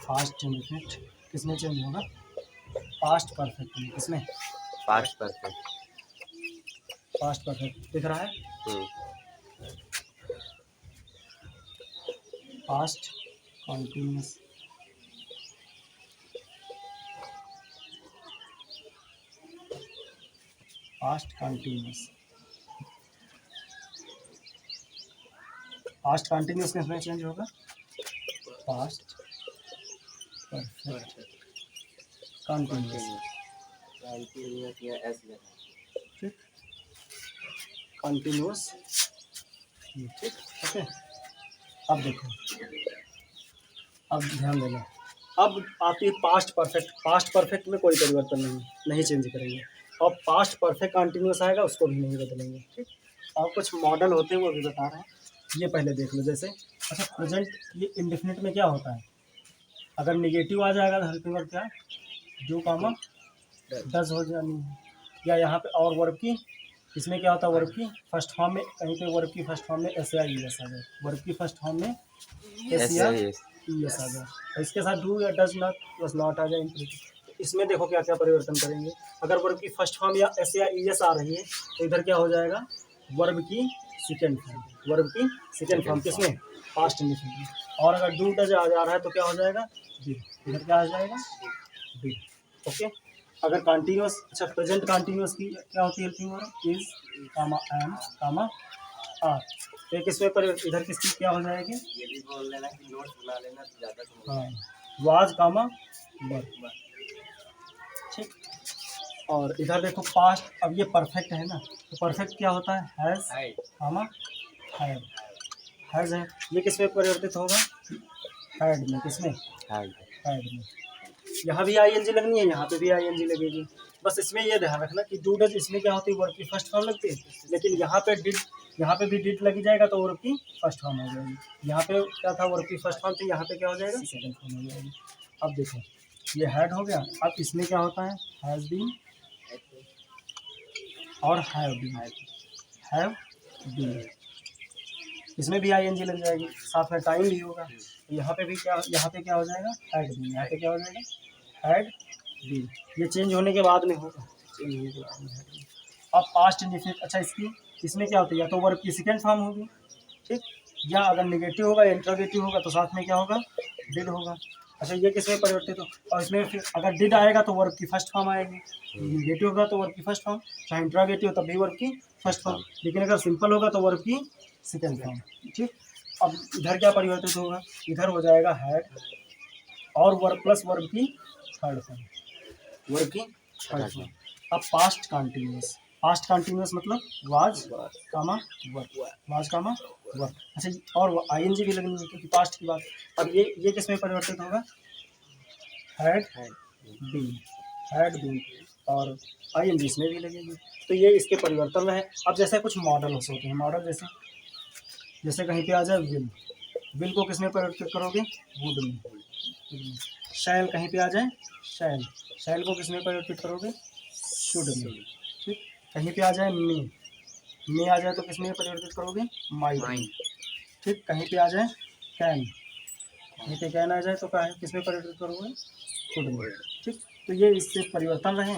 पास्ट इंडेफिनिट किस में चेंज होगा? पास्ट परफेक्ट में। किस में? Past perfect. पास्ट परफेक्ट दिख रहा है? Past continuous, past continuous. Past continuous किस में चेंज होगा? Past perfect continuous. ठीक, कंटिन्यूस। ठीक, ओके। अब देखो, अब ध्यान देना, अब आती है पास्ट परफेक्ट। पास्ट परफेक्ट में कोई परिवर्तन नहीं चेंज करेंगे। और पास्ट परफेक्ट कंटिन्यूस आएगा, उसको भी नहीं बदलेंगे। ठीक, और कुछ मॉडल होते हैं वो भी बता रहे हैं, ये पहले देख लो। जैसे अच्छा, प्रेजेंट ये इंडेफिनिट में क्या होता है? अगर निगेटिव आ जाएगा तो हेल्पिंग वर्ब क्या? डू कामा डज हो जानी है। या यहाँ पे और वर्ब की, इसमें क्या होता है वर्ब की फर्स्ट फॉर्म में, कहीं पे वर्ब की फर्स्ट फॉर्म में एस या ई एस आ जाए, वर्ब की फर्स्ट फॉर्म में एस या ई एस आ जाए, और इसके साथ डू या डज नॉट डज नॉट आ जाए इंप्लिसिट। इसमें देखो क्या क्या परिवर्तन करेंगे। अगर वर्ब की फर्स्ट फॉर्म या एस या ई एस आ रही है तो इधर क्या हो जाएगा वर्ब की सेकेंड फॉर्म, वर्ब की सेकेंड फॉर्म किसमें पास्ट इंडिफिनिट में। और अगर डू डज आ जा रहा है तो क्या हो जाएगा डिड, इधर क्या आ जाएगा डिड। ओके, अगर कंटिन्यूअस, अच्छा प्रेजेंट कंटिन्यूअस की क्या होती है helping verb is comma am comma are, तो एक इसमें पर इधर किसकी क्या हो जाएगी, ये भी बोल लेना कि नोट्स बना लेना तो ज़्यादा समझ हाँ वाज कामा वर, ठीक। और इधर देखो पास्ट, अब ये परफेक्ट है ना, तो परफेक्ट क्या होता है हैज़ आएगा। कामा हैव, हैज़ है, ये किस में परिवर्तित होगा हैड में, किसमें हैड में। यहाँ भी आई एन जी लगनी है, यहाँ पे भी आई एन जी लगेगी। बस इसमें ये ध्यान रखना कि डू डज इसमें क्या होती है वर्ब की फर्स्ट फॉर्म लगती है, लेकिन यहाँ पे डिड, यहाँ पे भी डिड लगी जाएगा तो वर्ब की फर्स्ट फॉर्म हो जाएगी। यहाँ पे क्या था वर्ब की फर्स्ट फॉर्म थी, यहाँ पे क्या हो जाएगा सेकंड फॉर्म हो जाएगी। अब देखो ये हैड हो गया, अब इसमें क्या होता है हैज़ बीन और हैव बीन, इसमें भी आई एन जी लग जाएगी, साथ में टाइम भी होगा। तो यहाँ पे भी क्या, यहाँ पे क्या हो जाएगा हैड बीन, यहाँ पे क्या हो जाएगा हैड बीन। ये चेंज होने के बाद में होगा, चेंज होने के बाद में हैड बीन। अब पास्ट इंडिफिनिट, अच्छा इसकी, इसमें क्या होता है या तो वर्ब की सेकेंड फॉर्म होगी, ठीक, या अगर निगेटिव होगा या इंट्रोगेटिव होगा तो साथ में क्या होगा डिड होगा। अच्छा ये किसमें परिवर्तित हो, और इसमें फिर अगर डिड आएगा तो वर्ब की फर्स्ट फॉर्म आएगी, निगेटिव होगा तो वर्ब की फर्स्ट फॉर्म, चाहे इंट्रोगेटिव हो तब भी वर्ब की फर्स्ट फॉर्म, लेकिन अगर सिंपल होगा तो वर्ब की सेकेंड फॉर्म, ठीक। अब इधर क्या परिवर्तित होगा, इधर हो जाएगा हैड और वर्ब प्लस वर्ब की थर्ड फॉर्म, वर्ब की थर्ड फॉर्म। अब पास्ट कंटिन्यूअस, पास्ट कंटिन्यूअस मतलब वाज कामा वर, वाज कामा वर। अच्छा और आईएनजी भी लगनी है क्योंकि पास्ट की बात। अब ये किस में परिवर्तित होगा हैड बीन, हैड बीन, और आईएनजी इसमें भी लगेगी। तो ये इसके परिवर्तन है। अब जैसे कुछ मॉडल होते हैं, मॉडल जैसे जैसे कहीं पे आ जाए विल को किस में परिवर्तित करोगे वुड में, शैल कहीं पे आ जाए शैल को किस में परिवर्तित करोगे शुड में, ठीक। कहीं पे आ जाए मे आ जाए तो किस में परिवर्तित करोगे माइट, ठीक। कहीं पे आ जाए कैन, कहीं पे कैन आ जाए तो किस में परिवर्तित करोगे शुड में, ठीक। तो ये इससे परिवर्तन रहे,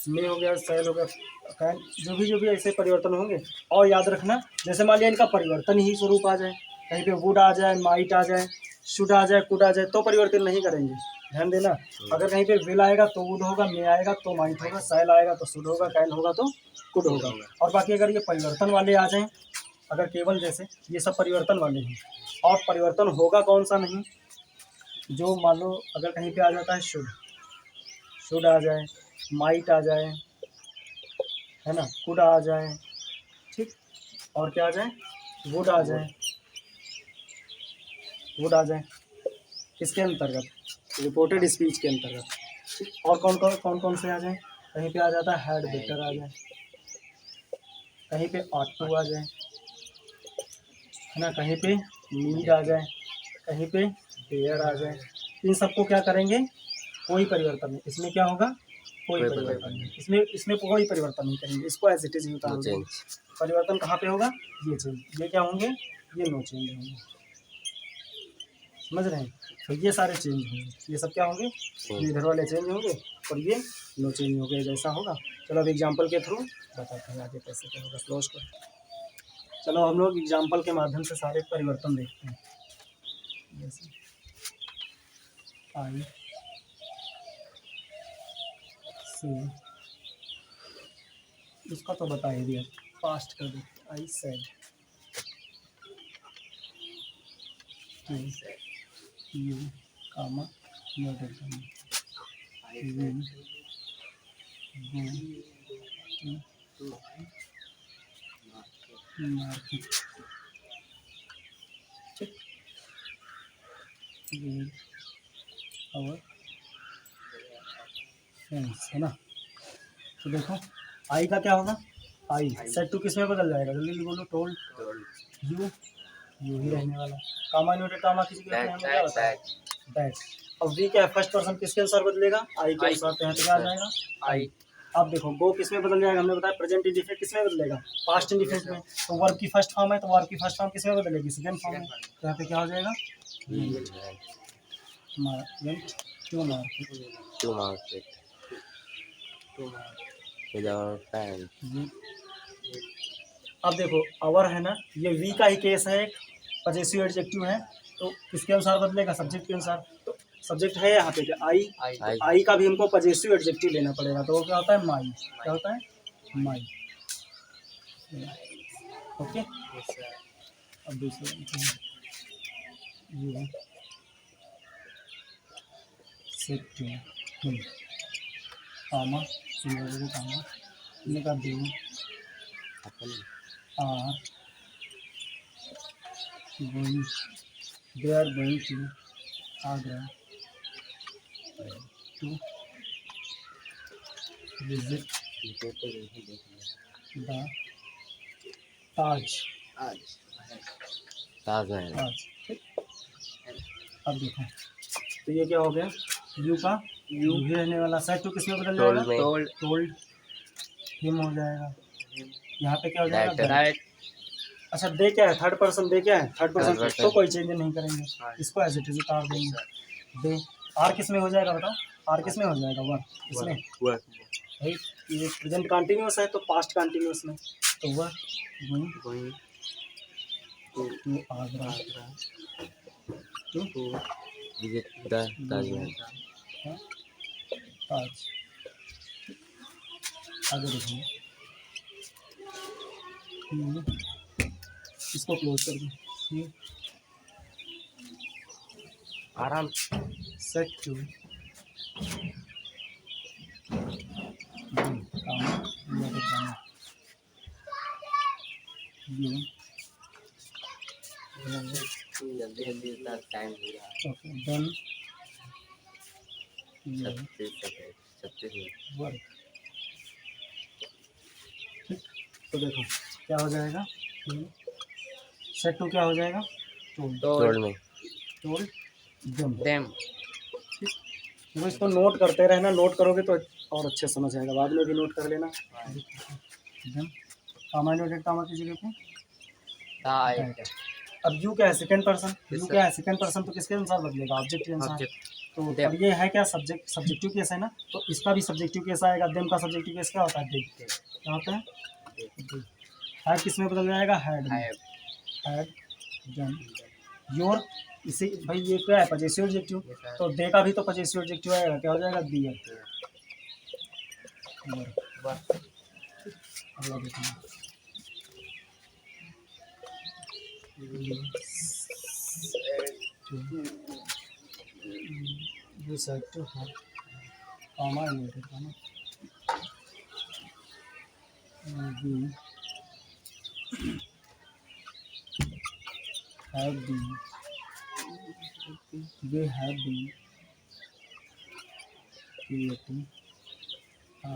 मे हो गया शैल हो गया कैन, जो भी ऐसे परिवर्तन होंगे। और याद रखना जैसे मान लिया इनका परिवर्तन ही स्वरूप आ जाए, कहीं पे वुड आ जाए माइट आ जाए शुड आ जाए कुड आ जाए तो परिवर्तन नहीं करेंगे, ध्यान देना। अगर कहीं पे विल आएगा तो वुड होगा, मे आएगा तो माइट होगा, शैल आएगा तो शुड होगा, कैन होगा तो कुड होगा। और बाकी अगर ये परिवर्तन वाले आ जाएं, अगर केवल जैसे ये सब परिवर्तन वाले हैं और परिवर्तन होगा कौन सा नहीं, जो मान लो अगर कहीं पे आ जाता है शुड आ जाए, माइट आ जाए, है ना, कुड आ जाए, ठीक। और क्या आ जाए वुड आ जाए, वुड आ जाए किसके अंतर्गत रिपोर्टेड स्पीच के अंतर्गत, ठीक। और कौन कौन से आ जाए, कहीं पे आ जाता है हैड बेटर आ जाए, कहीं पे ऑट टू आ जाए, है ना, कहीं पे नीड आ जाए, कहीं पे डेयर आ जाए। इन सबको क्या करेंगे कोई परिवर्तन नहीं, इसमें क्या होगा कोई परिवर्तन नहीं, इसमें कोई परिवर्तन नहीं करेंगे, इसको एज इट इज उतार देंगे। परिवर्तन कहाँ पे होगा ये चेंज, ये क्या होंगे ये नो चेंज होंगे, समझ रहे हैं। तो ये सारे चेंज होंगे, ये सब क्या होंगे ये इधर वाले चेंज होंगे और ये नो चेंज हो गए जैसा होगा। चलो अब एग्जाम्पल के थ्रू बताते हैं आगे कैसे क्या होगा, क्लोज कर। चलो हम लोग एग्जाम्पल के माध्यम से सारे परिवर्तन देखते हैं। जैसे आई सी, इसका तो बता ही दिया, पास्ट कर दे I said, you comma noted market, ठीक, और फ्रेंड्स, है ना। तो देखो आई का क्या होगा, आई सेट टू किस में बदल जाएगा जल्दी बोलो, टोल्ड, यू ही रहने वाला। कामा नोटेड कामा किसी के हमें क्या बताया दैट। अब वी क्या है फर्स्ट पर्सन किसके अनुसार बदलेगा आई के अनुसार, तो यहाँ पे क्या आ जाएगा आई, अब देखो गो किस में बदल जाएगा, हमने बताया प्रेजेंट इंडिफिनिट किस में बदलेगा, पास्ट इंडिफिनिट में। तो वर्ब की फर्स्ट फॉर्म है तो वर्ब की फर्स्ट फॉर्म किस में बदलेगी, सेकंड फॉर्म में। तो यहाँ पे क्या हो जाएगा, went to market। To market with our friends. अब देखो अवर है ना, ये वी का ही केस है, एक पजेसिव एडजेक्टिव है, तो किसके अनुसार बदलेगा, सब्जेक्ट के अनुसार। तो सब्जेक्ट है यहाँ पे क्या, आई। आई का भी हमको पजेसिव एडजेक्टिव लेना पड़ेगा, तो वो क्या होता है, माई। क्या होता है, माई। ओके, अब दूसरा ये सेट टू कामा सिंगल कामा निका they are going, they are going to Agra to visit the ताज। ताजमहल। ठीक। अब देखो तो ये क्या हो गया, यू का यू ही रहने वाला, सेट टू किस में बदल जाएगा, Told में। टोल्ड हिम हो जाएगा। यहाँ पे क्या हो जाएगा, That- that। अच्छा दे क्या है, थर्ड पर्सन, दे क्या है, थर्ड पर्सन, Third person। तो कोई चेंज नहीं करेंगे, इसको एज इट इज उतार देंगे। दे आर किस में हो जाएगा बताओ, आर किस में हो जाएगा, वर्ब इसमें। भाई ये प्रेजेंट कंटिन्यूअस है तो पास्ट कंटिन्यूअस में, तो वह going to Agra to visit the Taj Mahal. ताज। आगे देखिए, इसको क्लोज कर दो, आराम। सेट टू जल्दी जल्दी इतना टाइम हो रहा है। Okay done 36 second 36 work. ठीक, तो देखो क्या हो जाएगा, सेट टू क्या हो जाएगा, टोल्ड में। Told them. देम। देखो इसको नोट करते रहना, नोट करोगे तो और अच्छे समझ आएगा, बाद में भी नोट कर लेना। देम कामा कामा की जगह पे That। अब यू क्या है, second person, Yes, you sir। क्या है, सेकंड पर्सन, तो किसके अनुसार बदलेगा, ऑब्जेक्ट के अनुसार। तो Them। अब ये है क्या, सब्जेक्ट, सब्जेक्टिव केस है ना, तो इसका भी सब्जेक्टिव केस आएगा, देम का सब्जेक्टिव केस क्या होता है, दे। क्या होता है, हैड किस में बदल जाएगा, हैड में। Have। हैड डन योर, इसी भाई ये क्या है, पजेसिव एडजेक्टिव, Yes, sir। तो दे का भी तो पजेसिव एडजेक्टिव आएगा, क्या हो जाएगा, दियर। Work। अगला देखिए, you said to have comma inverted comma we have been creating a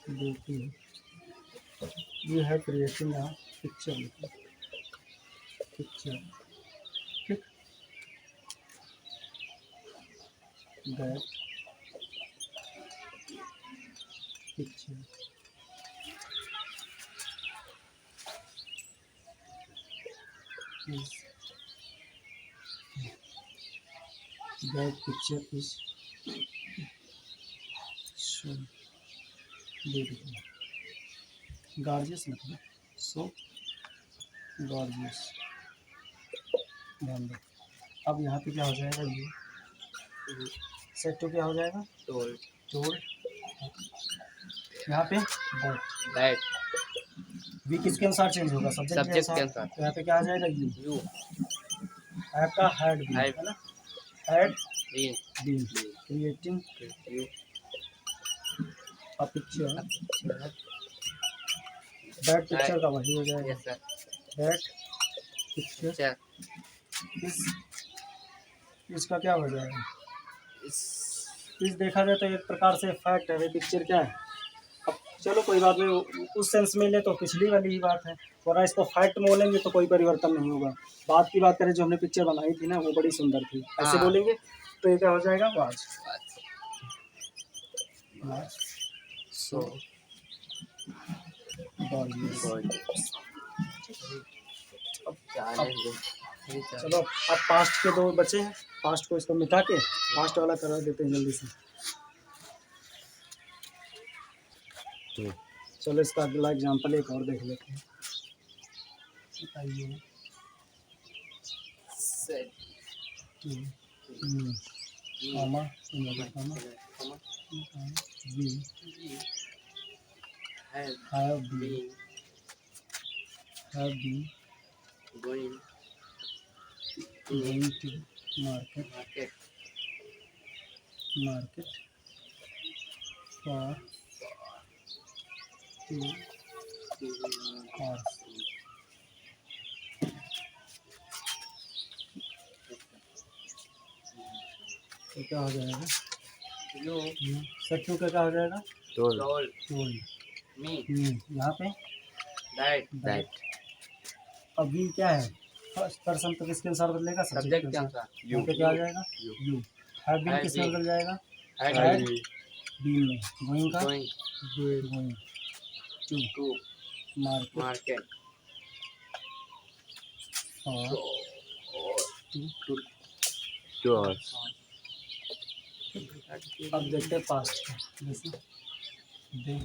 beauty, we have creating a picture, ठीक, that picture is so beautiful, gorgeous मतलब so gorgeous। ध्यान दो, अब यहाँ पे क्या हो जाएगा, ये सेट टू क्या हो जाएगा, टोल्ड। टोल्ड, यहाँ पे दैट। That। वी किसके अनुसार चेंज होगा, सब्जेक्ट के Subject के अनुसार, अनुसार। तो यहाँ पे क्या आ जाएगा, यू। You। हैव का हैड बीन Have। है ना, had Been। Been creating You। A picture, that picture का वही हो जाएगा, Yes, sir। That picture. Check। इसका क्या हो जाएगा, इस इस देखा जाए तो एक प्रकार से फैक्ट है, भाई पिक्चर क्या है। अब चलो कोई बात नहीं, उस सेंस में ले तो पिछली वाली ही बात है, वरना इसको फैक्ट में बोलेंगे तो कोई परिवर्तन नहीं होगा। बात की बात करें, जो हमने पिक्चर बनाई थी ना वो बड़ी सुंदर थी, ऐसे हाँ। बोलेंगे तो ये क्या हो जाएगा, वाज। March so gorgeous. अब चलो चलो अब पास्ट के दो बचे हैं, पास्ट को इसको मिटा के पास्ट वाला करा देते हैं जल्दी से। चलो इसका अगला एग्जांपल एक और देख लेते हैं। बताइए। Said comma comma we have been going going to market for 2 hours। तो क्या हो जाएगा? सच में क्या हो जाएगा? टोल्ड यहाँ पे दैट। अभी क्या है? फर्स्ट पर्सन तो किसके अनुसार बदलेगा? सब्जेक्ट के अनुसार। यहाँ पे क्या आ जाएगा? यू। हैव बीन किस में बदल जाएगा? हैड बीन में। गोइंग का गोइंग टू मार्केट और टू hours अब देखते हैं पास्ट का। जैसे they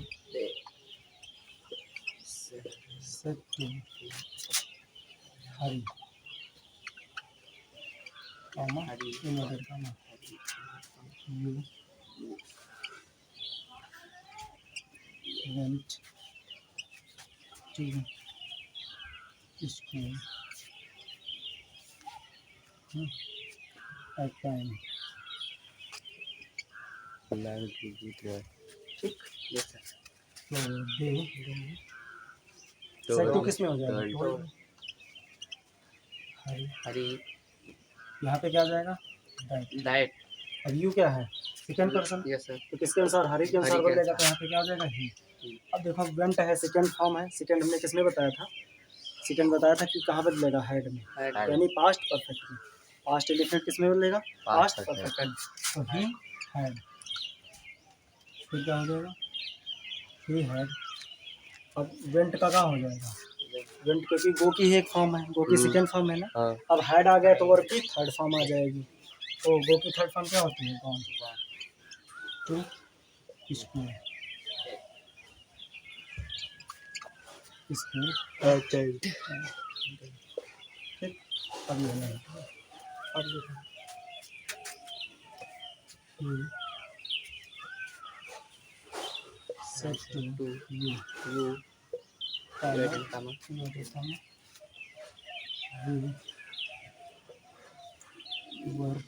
said to Hari comma inverted comma you went to school at time. ठीक। तो दे सेट टू किस में हो जाएगा? हरी। यहाँ पे क्या आ जाएगा? दैट। अब यू क्या है? Second person. तो किसके अनुसार? हरी के अनुसार बदलेगा। तो यहाँ पे क्या आ जाएगा? ही। अब देखो वेंट है, सेकंड फॉर्म है। सेकंड हमने किसने बताया था? सेकंड बताया था कि कहाँ बदलेगा? हैड में, यानी पास्ट परफेक्ट में। पास्ट इंडेफिनिट किस में बदलेगा? Past perfect. तो ही हैड, फिर क्या हो जाएगा? He had. अब वेंट का क्या हो जाएगा? वेंट क्योंकि गो की ही एक फॉर्म है, गो की सेकंड फॉर्म है ना। अब हैड आ गया तो वर्ब की थर्ड फॉर्म आ जाएगी। तो गो की थर्ड फॉर्म क्या होती है? कौन? To school. स्कूल ठीक। अब ये नहीं, अब देखो said to you comma work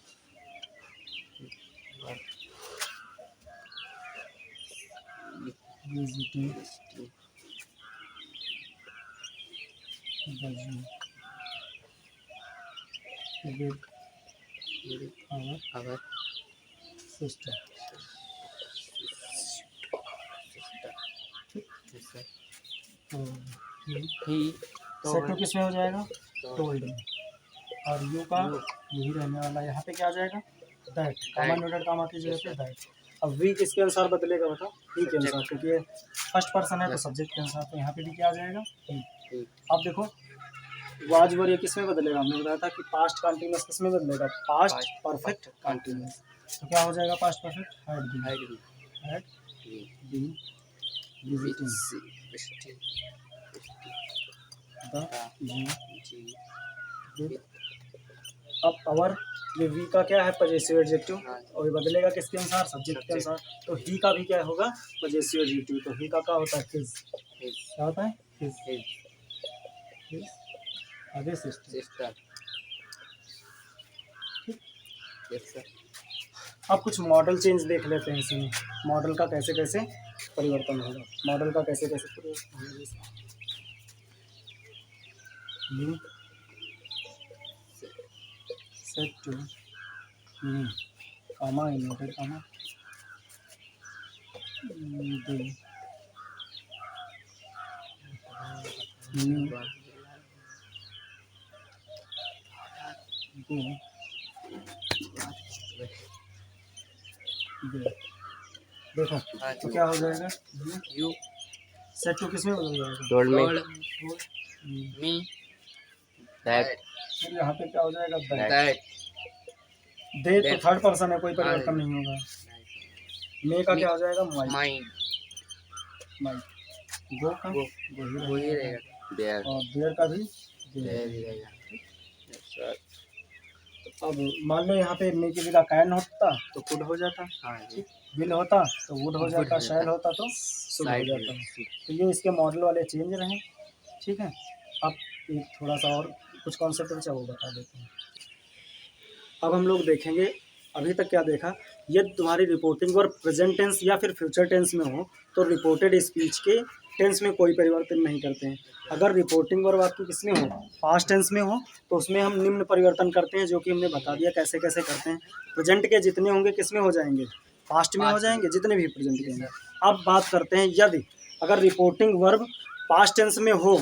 visiting with our sister. तो ही सेट टू किस में हो जाएगा? टोल्ड में। और यू का यही रहने वाला। यहाँ पे क्या आ जाएगा? दैट। कॉमा नोटेड कॉमा की जगह पे दैट। अब वी किसके अनुसार बदलेगा? बताओ। ही के अनुसार, क्योंकि ये फर्स्ट पर्सन है तो सब्जेक्ट के अनुसार। तो यहाँ पे भी क्या आ जाएगा? ही। अब देखो वाज वर ये किस में बदलेगा? हमने बताया था कि पास्ट कंटिन्यूअस किस में बदलेगा? Past perfect continuous. तो क्या हो जाएगा? Past perfect had been visiting the. अब अवर ये वी का क्या है? Possessive adjective. और ये बदलेगा किसके अनुसार? सब्जेक्ट के अनुसार। तो ही का भी क्या होगा? Possessive adjective. तो ही का क्या होता है? हिज। क्या होता है? हिज। आगे सिस्टर। अब कुछ मॉडल चेंज देख लेते हैं इसमें। मॉडल का कैसे कैसे परिवर्तन होगा? मॉडल का कैसे कैसे परिवर्तन होगा? You said to comma inverted comma they देखो हाँ तो क्या हो जाएगा, यू सेट टू किस में बदल जाएगा, told me hmm, me that फिर यहाँ पे क्या हो जाएगा, दैट। दैट दे तो That- थर्ड पर्सन है, कोई हाँ परिवर्तन नहीं होगा। मे का क्या हो जाएगा, माई। Mind my. गो का वो गो वो ही ही रहेगा। रहेगा देयर और देर का भी देयर देर। ही रहेगा अब मान लो यहाँ पे मे की जगह कैन होता तो कुड हो जाता, हाँ जी विल होता तो वुड हो Would जाता, हो शैल जाता। होता तो शुड हो Side जाता। में। तो ये इसके मॉडल वाले चेंज रहे, ठीक है। अब एक थोड़ा सा और कुछ कॉन्सेप्ट बचा वो बता देते हैं। अब हम लोग देखेंगे, अभी तक क्या देखा, यदि तुम्हारी रिपोर्टिंग वर्ब प्रेजेंट टेंस या फिर फ्यूचर टेंस में हो तो रिपोर्टेड स्पीच के टेंस में कोई परिवर्तन नहीं करते हैं। अगर रिपोर्टिंग वर्ब आपकी किस में हो, पास्ट टेंस में हो, तो उसमें हम निम्न परिवर्तन करते हैं, जो कि हमने बता दिया कैसे कैसे करते हैं। प्रेजेंट के जितने होंगे किस में हो जाएंगे, पास्ट में हो जाएंगे, जितने भी प्रेजेंट के होंगे। अब बात करते हैं, यदि अगर रिपोर्टिंग वर्ब पास्ट टेंस में हो,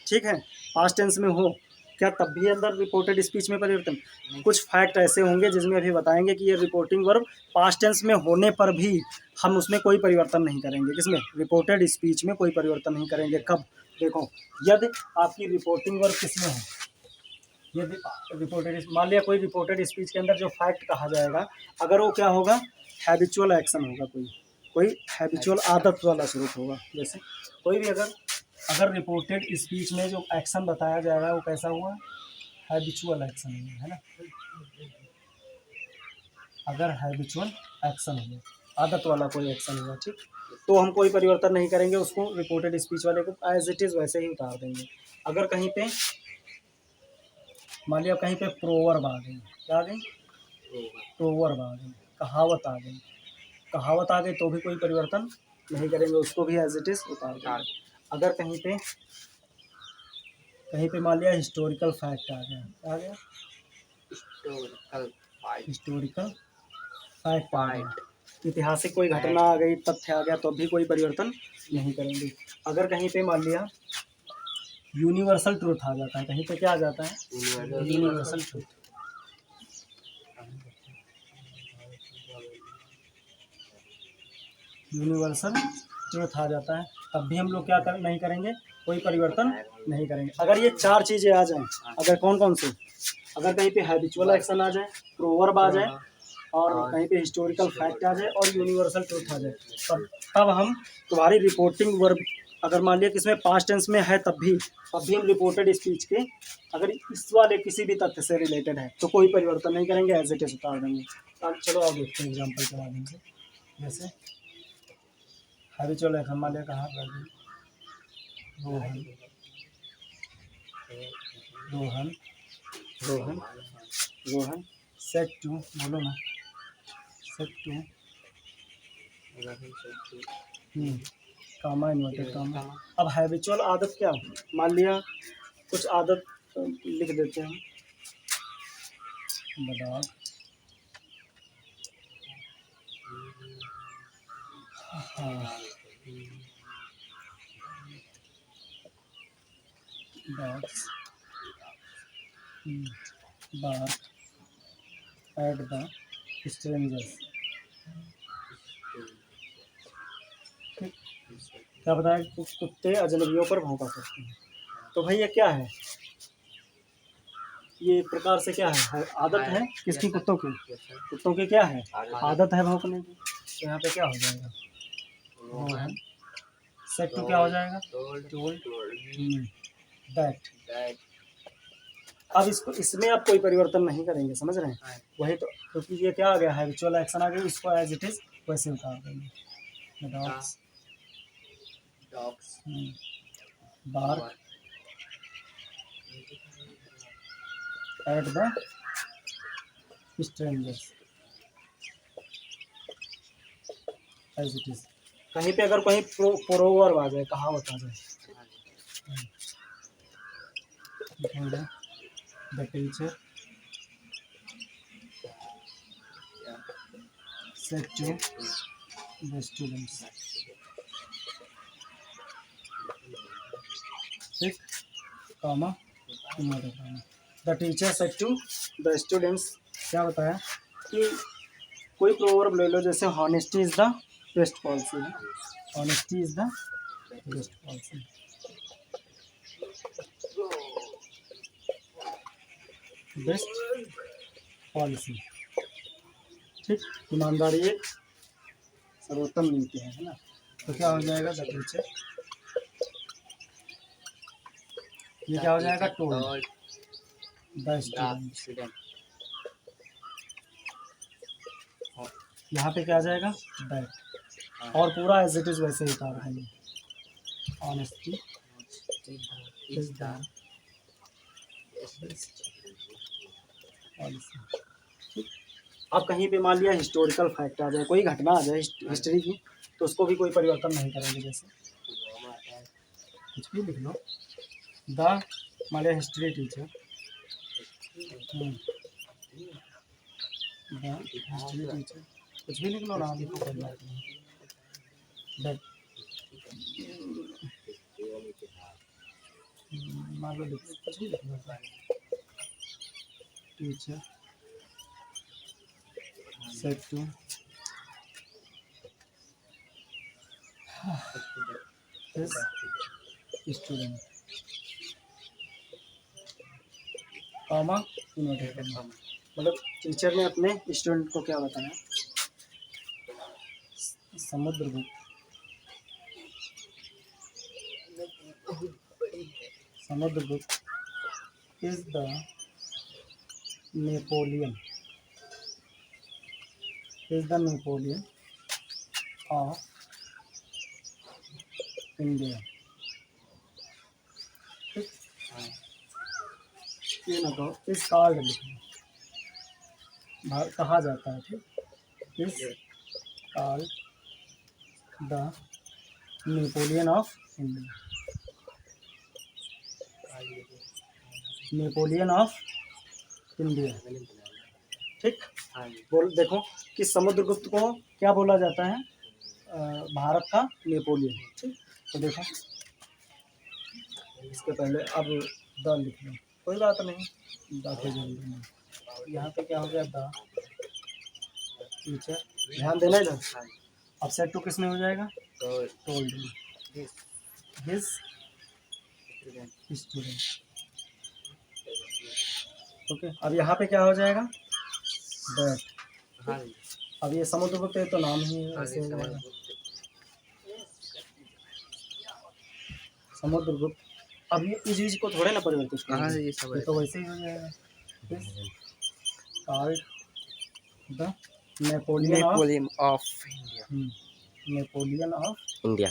ठीक है, पास्ट टेंस में हो, क्या तब भी अंदर रिपोर्टेड स्पीच में परिवर्तन? कुछ फैक्ट ऐसे होंगे जिसमें अभी बताएंगे कि ये रिपोर्टिंग वर्ब पास्ट टेंस में होने पर भी हम उसमें कोई परिवर्तन नहीं करेंगे। किसमें? रिपोर्टेड स्पीच में कोई परिवर्तन नहीं करेंगे। कब? देखो, यदि आपकी रिपोर्टिंग वर्ब किसमें है, यदि रिपोर्टेड, मान लिया कोई रिपोर्टेड स्पीच के अंदर जो फैक्ट कहा जाएगा, अगर वो क्या होगा, हैबिचुअल एक्शन होगा, कोई हैबिचुअल आदत वाला स्वरूप होगा। जैसे कोई भी अगर रिपोर्टेड स्पीच में जो एक्शन बताया जाएगा वो कैसा हुआ, हैबिचुअल एक्शन हुआ, है ना। अगर हैबिचुअल एक्शन हुआ, आदत वाला कोई एक्शन हुआ, ठीक, तो हम कोई परिवर्तन नहीं करेंगे, उसको रिपोर्टेड स्पीच वाले को एज इट इज़ वैसे ही उतार देंगे। अगर कहीं पे मान लिया कहीं पे प्रोवर्ब आ गई, क्या आ गई, प्रोवर्ब आ गई, कहावत आ गई, कहावत आ गई तो भी कोई परिवर्तन नहीं करेंगे, उसको भी एज इट इज़ उतार देंगे। अगर कहीं पे मान लिया हिस्टोरिकल फैक्ट आ गया, आ गया हिस्टोरिकल फैक्ट आ गया, ऐतिहासिक कोई घटना आ गई, तथ्य आ गया, तो भी कोई परिवर्तन नहीं करेंगे। अगर कहीं पे मान लिया यूनिवर्सल ट्रूथ आ जाता है, कहीं पे क्या आ जाता है, यूनिवर्सल ट्रूथ, यूनिवर्सल ट्रूथ आ जाता है, तब भी हम लोग क्या नहीं करेंगे, कोई परिवर्तन नहीं करेंगे। अगर ये चार चीज़ें आ जाएं, अगर कौन कौन से, अगर कहीं पे हैबिचुअल एक्शन आ जाए, प्रोवर्ब आ जाए, और कहीं पे हिस्टोरिकल फैक्ट आ जाए, और यूनिवर्सल ट्रूथ आ जाए, तब हम तुम्हारी रिपोर्टिंग वर्ब, अगर मान लिया किसमें पास्ट टेंस में है, तब भी हम रिपोर्टेड स्पीच के अगर इस वाले किसी भी तथ्य से रिलेटेड है तो कोई परिवर्तन नहीं करेंगे, एज इट इज उतार देंगे। अब चलो अब देखते हैं एग्जाम्पल के माध्यम से। जैसे हैबिचुअल एक्शन मान लिया कहा, रोहन रोहन रोहन रोहन सेट टू, बोलो ना, said to comma inverted comma. अब हैबिचुअल आदत क्या, मान लिया कुछ आदत लिख देते हैं, बदाम, हाँ, dogs bark at the strangers, ठीक, क्या बताया, कुत्ते अजनबियों पर भौंका करते हैं। तो भाई ये क्या है, ये एक प्रकार से क्या है, आदत है किसकी, कुत्तों की क्या है, आदत है भौंकने की। तो यहाँ पे क्या हो जाएगा, रोहन सेट टू क्या हो जाएगा, टोल्ड दैट। अब इसमें आप कोई परिवर्तन नहीं करेंगे, समझ रहे हैं, वही तो, क्योंकि ये क्या आ गया, हैबिचुअल एक्शन आ गया, इसको एज इट इज वैसे उतार देंगे। Dogs bark at the strangers, as it is. कहीं पे अगर कहीं प्रोवर्ब आ जाए, कहावत आ जाए, the teacher said to the students, ठीक, comma inverted comma, the teacher said to the students, क्या बताया कि कोई प्रोवर्ब ले लो, जैसे honesty is the best policy है। Honesty is the best policy. Best policy, ठीक। ईमानदारी एक सर्वोत्तम नीति है ना। तो क्या हो जाएगा द टीचर, ये क्या हो जाएगा टोल्ड द स्टूडेंट। स्टूडेंट यहाँ पे क्या आ जाएगा दैट, और पूरा एज इट इज वैसे ही उतार है। ऑनेस्टी इज द पॉलिसी, ठीक। अब कहीं पे मान लिया हिस्टोरिकल फैक्ट आ जाए, कोई घटना आ जाए हिस्ट्री की, तो उसको भी कोई परिवर्तन नहीं करेंगे। जैसे कुछ भी लिख लो, द मान लिया history teacher, the history teacher, कुछ भी लिख लो, नाम लिखो, कोई बात नहीं। दैट मान लो लिख, कुछ भी लिख लो, teacher said to student, comma inverted comma, मतलब टीचर ने अपने स्टूडेंट को क्या बताया, Samudragupta, Samudragupta is the Napoleon, is the Napoleon of India, ठीक। ये ना कहो, इस कार्ड लिखना, कहा जाता है, ठीक। इस card the Napoleon of India, Napoleon of India, ठीक। बोल देखो कि समुद्रगुप्त को क्या बोला जाता है, भारत का नेपोलियन, ठीक। तो देखो इसके पहले अब द लिख लो, कोई बात नहीं, द के जरूरी नहीं। यहाँ पे क्या हो गया द टीचर, ध्यान देना इधर। अब सेट टू किसमें हो जाएगा, टोल्ड हिज स्टूडेंट, ओके। अब यहाँ पे क्या हो जाएगा दैट, अब ये समुद्रगुप्त है तो नाम ही है, ऐसे हो जाएगा समुद्रगुप्त। अब ये इस चीज को थोड़े ना परिवर्तित करेंगे, ये तो वैसे ही हो जाएगा। Called the Napoleon of India, Napoleon of India,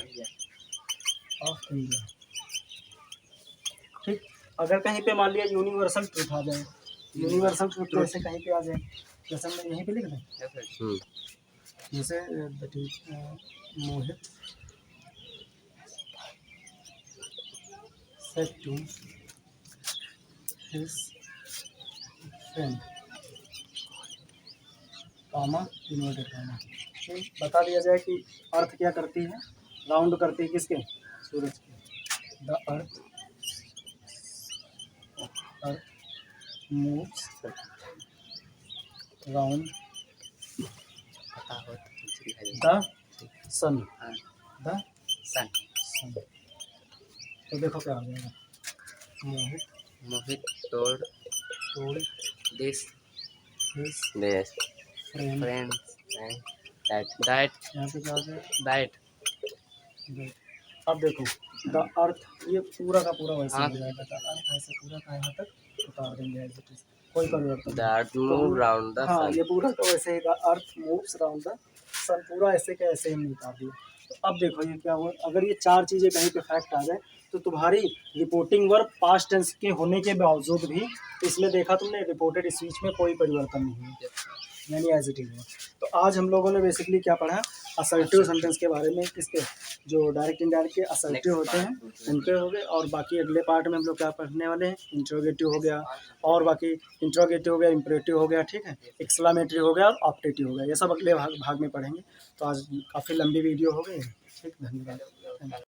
ठीक। अगर कहीं पे मान लिया यूनिवर्सल ट्रूथ आ जाए, यूनिवर्सल ट्रूथ जैसे कहीं पे आ जाए, जैसे हम यहीं पे लिख दें, जैसे मोहित said to his friend, comma inverted comma, ठीक। बता दिया जाए कि अर्थ क्या करती है, राउंड करती है किसके, सूरज के। The earth moves round the sun, the sun. तो देखो क्या हो जाएगा, Mohit told this his friends that यहाँ पे क्या हो जाएगा दैट। अब देखो द अर्थ, ये पूरा का पूरा वैसे हो जाएगा, द अर्थ ऐसे पूरा का यहाँ तक उतार देंगे एज इट इज, कोई परिवर्तन the earth move round the हाँ, सन। ये पूरा तो वैसे ही, the earth moves round the sun, पूरा ऐसे के ऐसे हम उतार दिए। तो अब देखो ये क्या हुआ, अगर ये चार चीज़ें कहीं पे फैक्ट आ जाए तो तुम्हारी रिपोर्टिंग वर्ब पास्ट टेंस के होने के बावजूद भी इसमें देखा तुमने रिपोर्टेड स्पीच में कोई परिवर्तन नहीं है, यानी एज इट इज। तो आज हम लोगों ने बेसिकली क्या पढ़ा, असर्टिव सेंटेंस के बारे में, किसके, जो डायरेक्ट इनडायरेक्ट के असर्टिव होते हैं उनके हो गए, और बाकी अगले पार्ट में हम लोग क्या पढ़ने वाले हैं, इंट्रोगेटिव हो गया, और बाकी इंट्रोगेटिव हो गया, इम्परेटिव हो गया, ठीक है, एक्सक्लामेटरी हो गया और ऑप्टेटिव हो गया, ये सब अगले भाग में पढ़ेंगे। तो आज काफ़ी लंबी वीडियो हो गई, ठीक, धन्यवाद।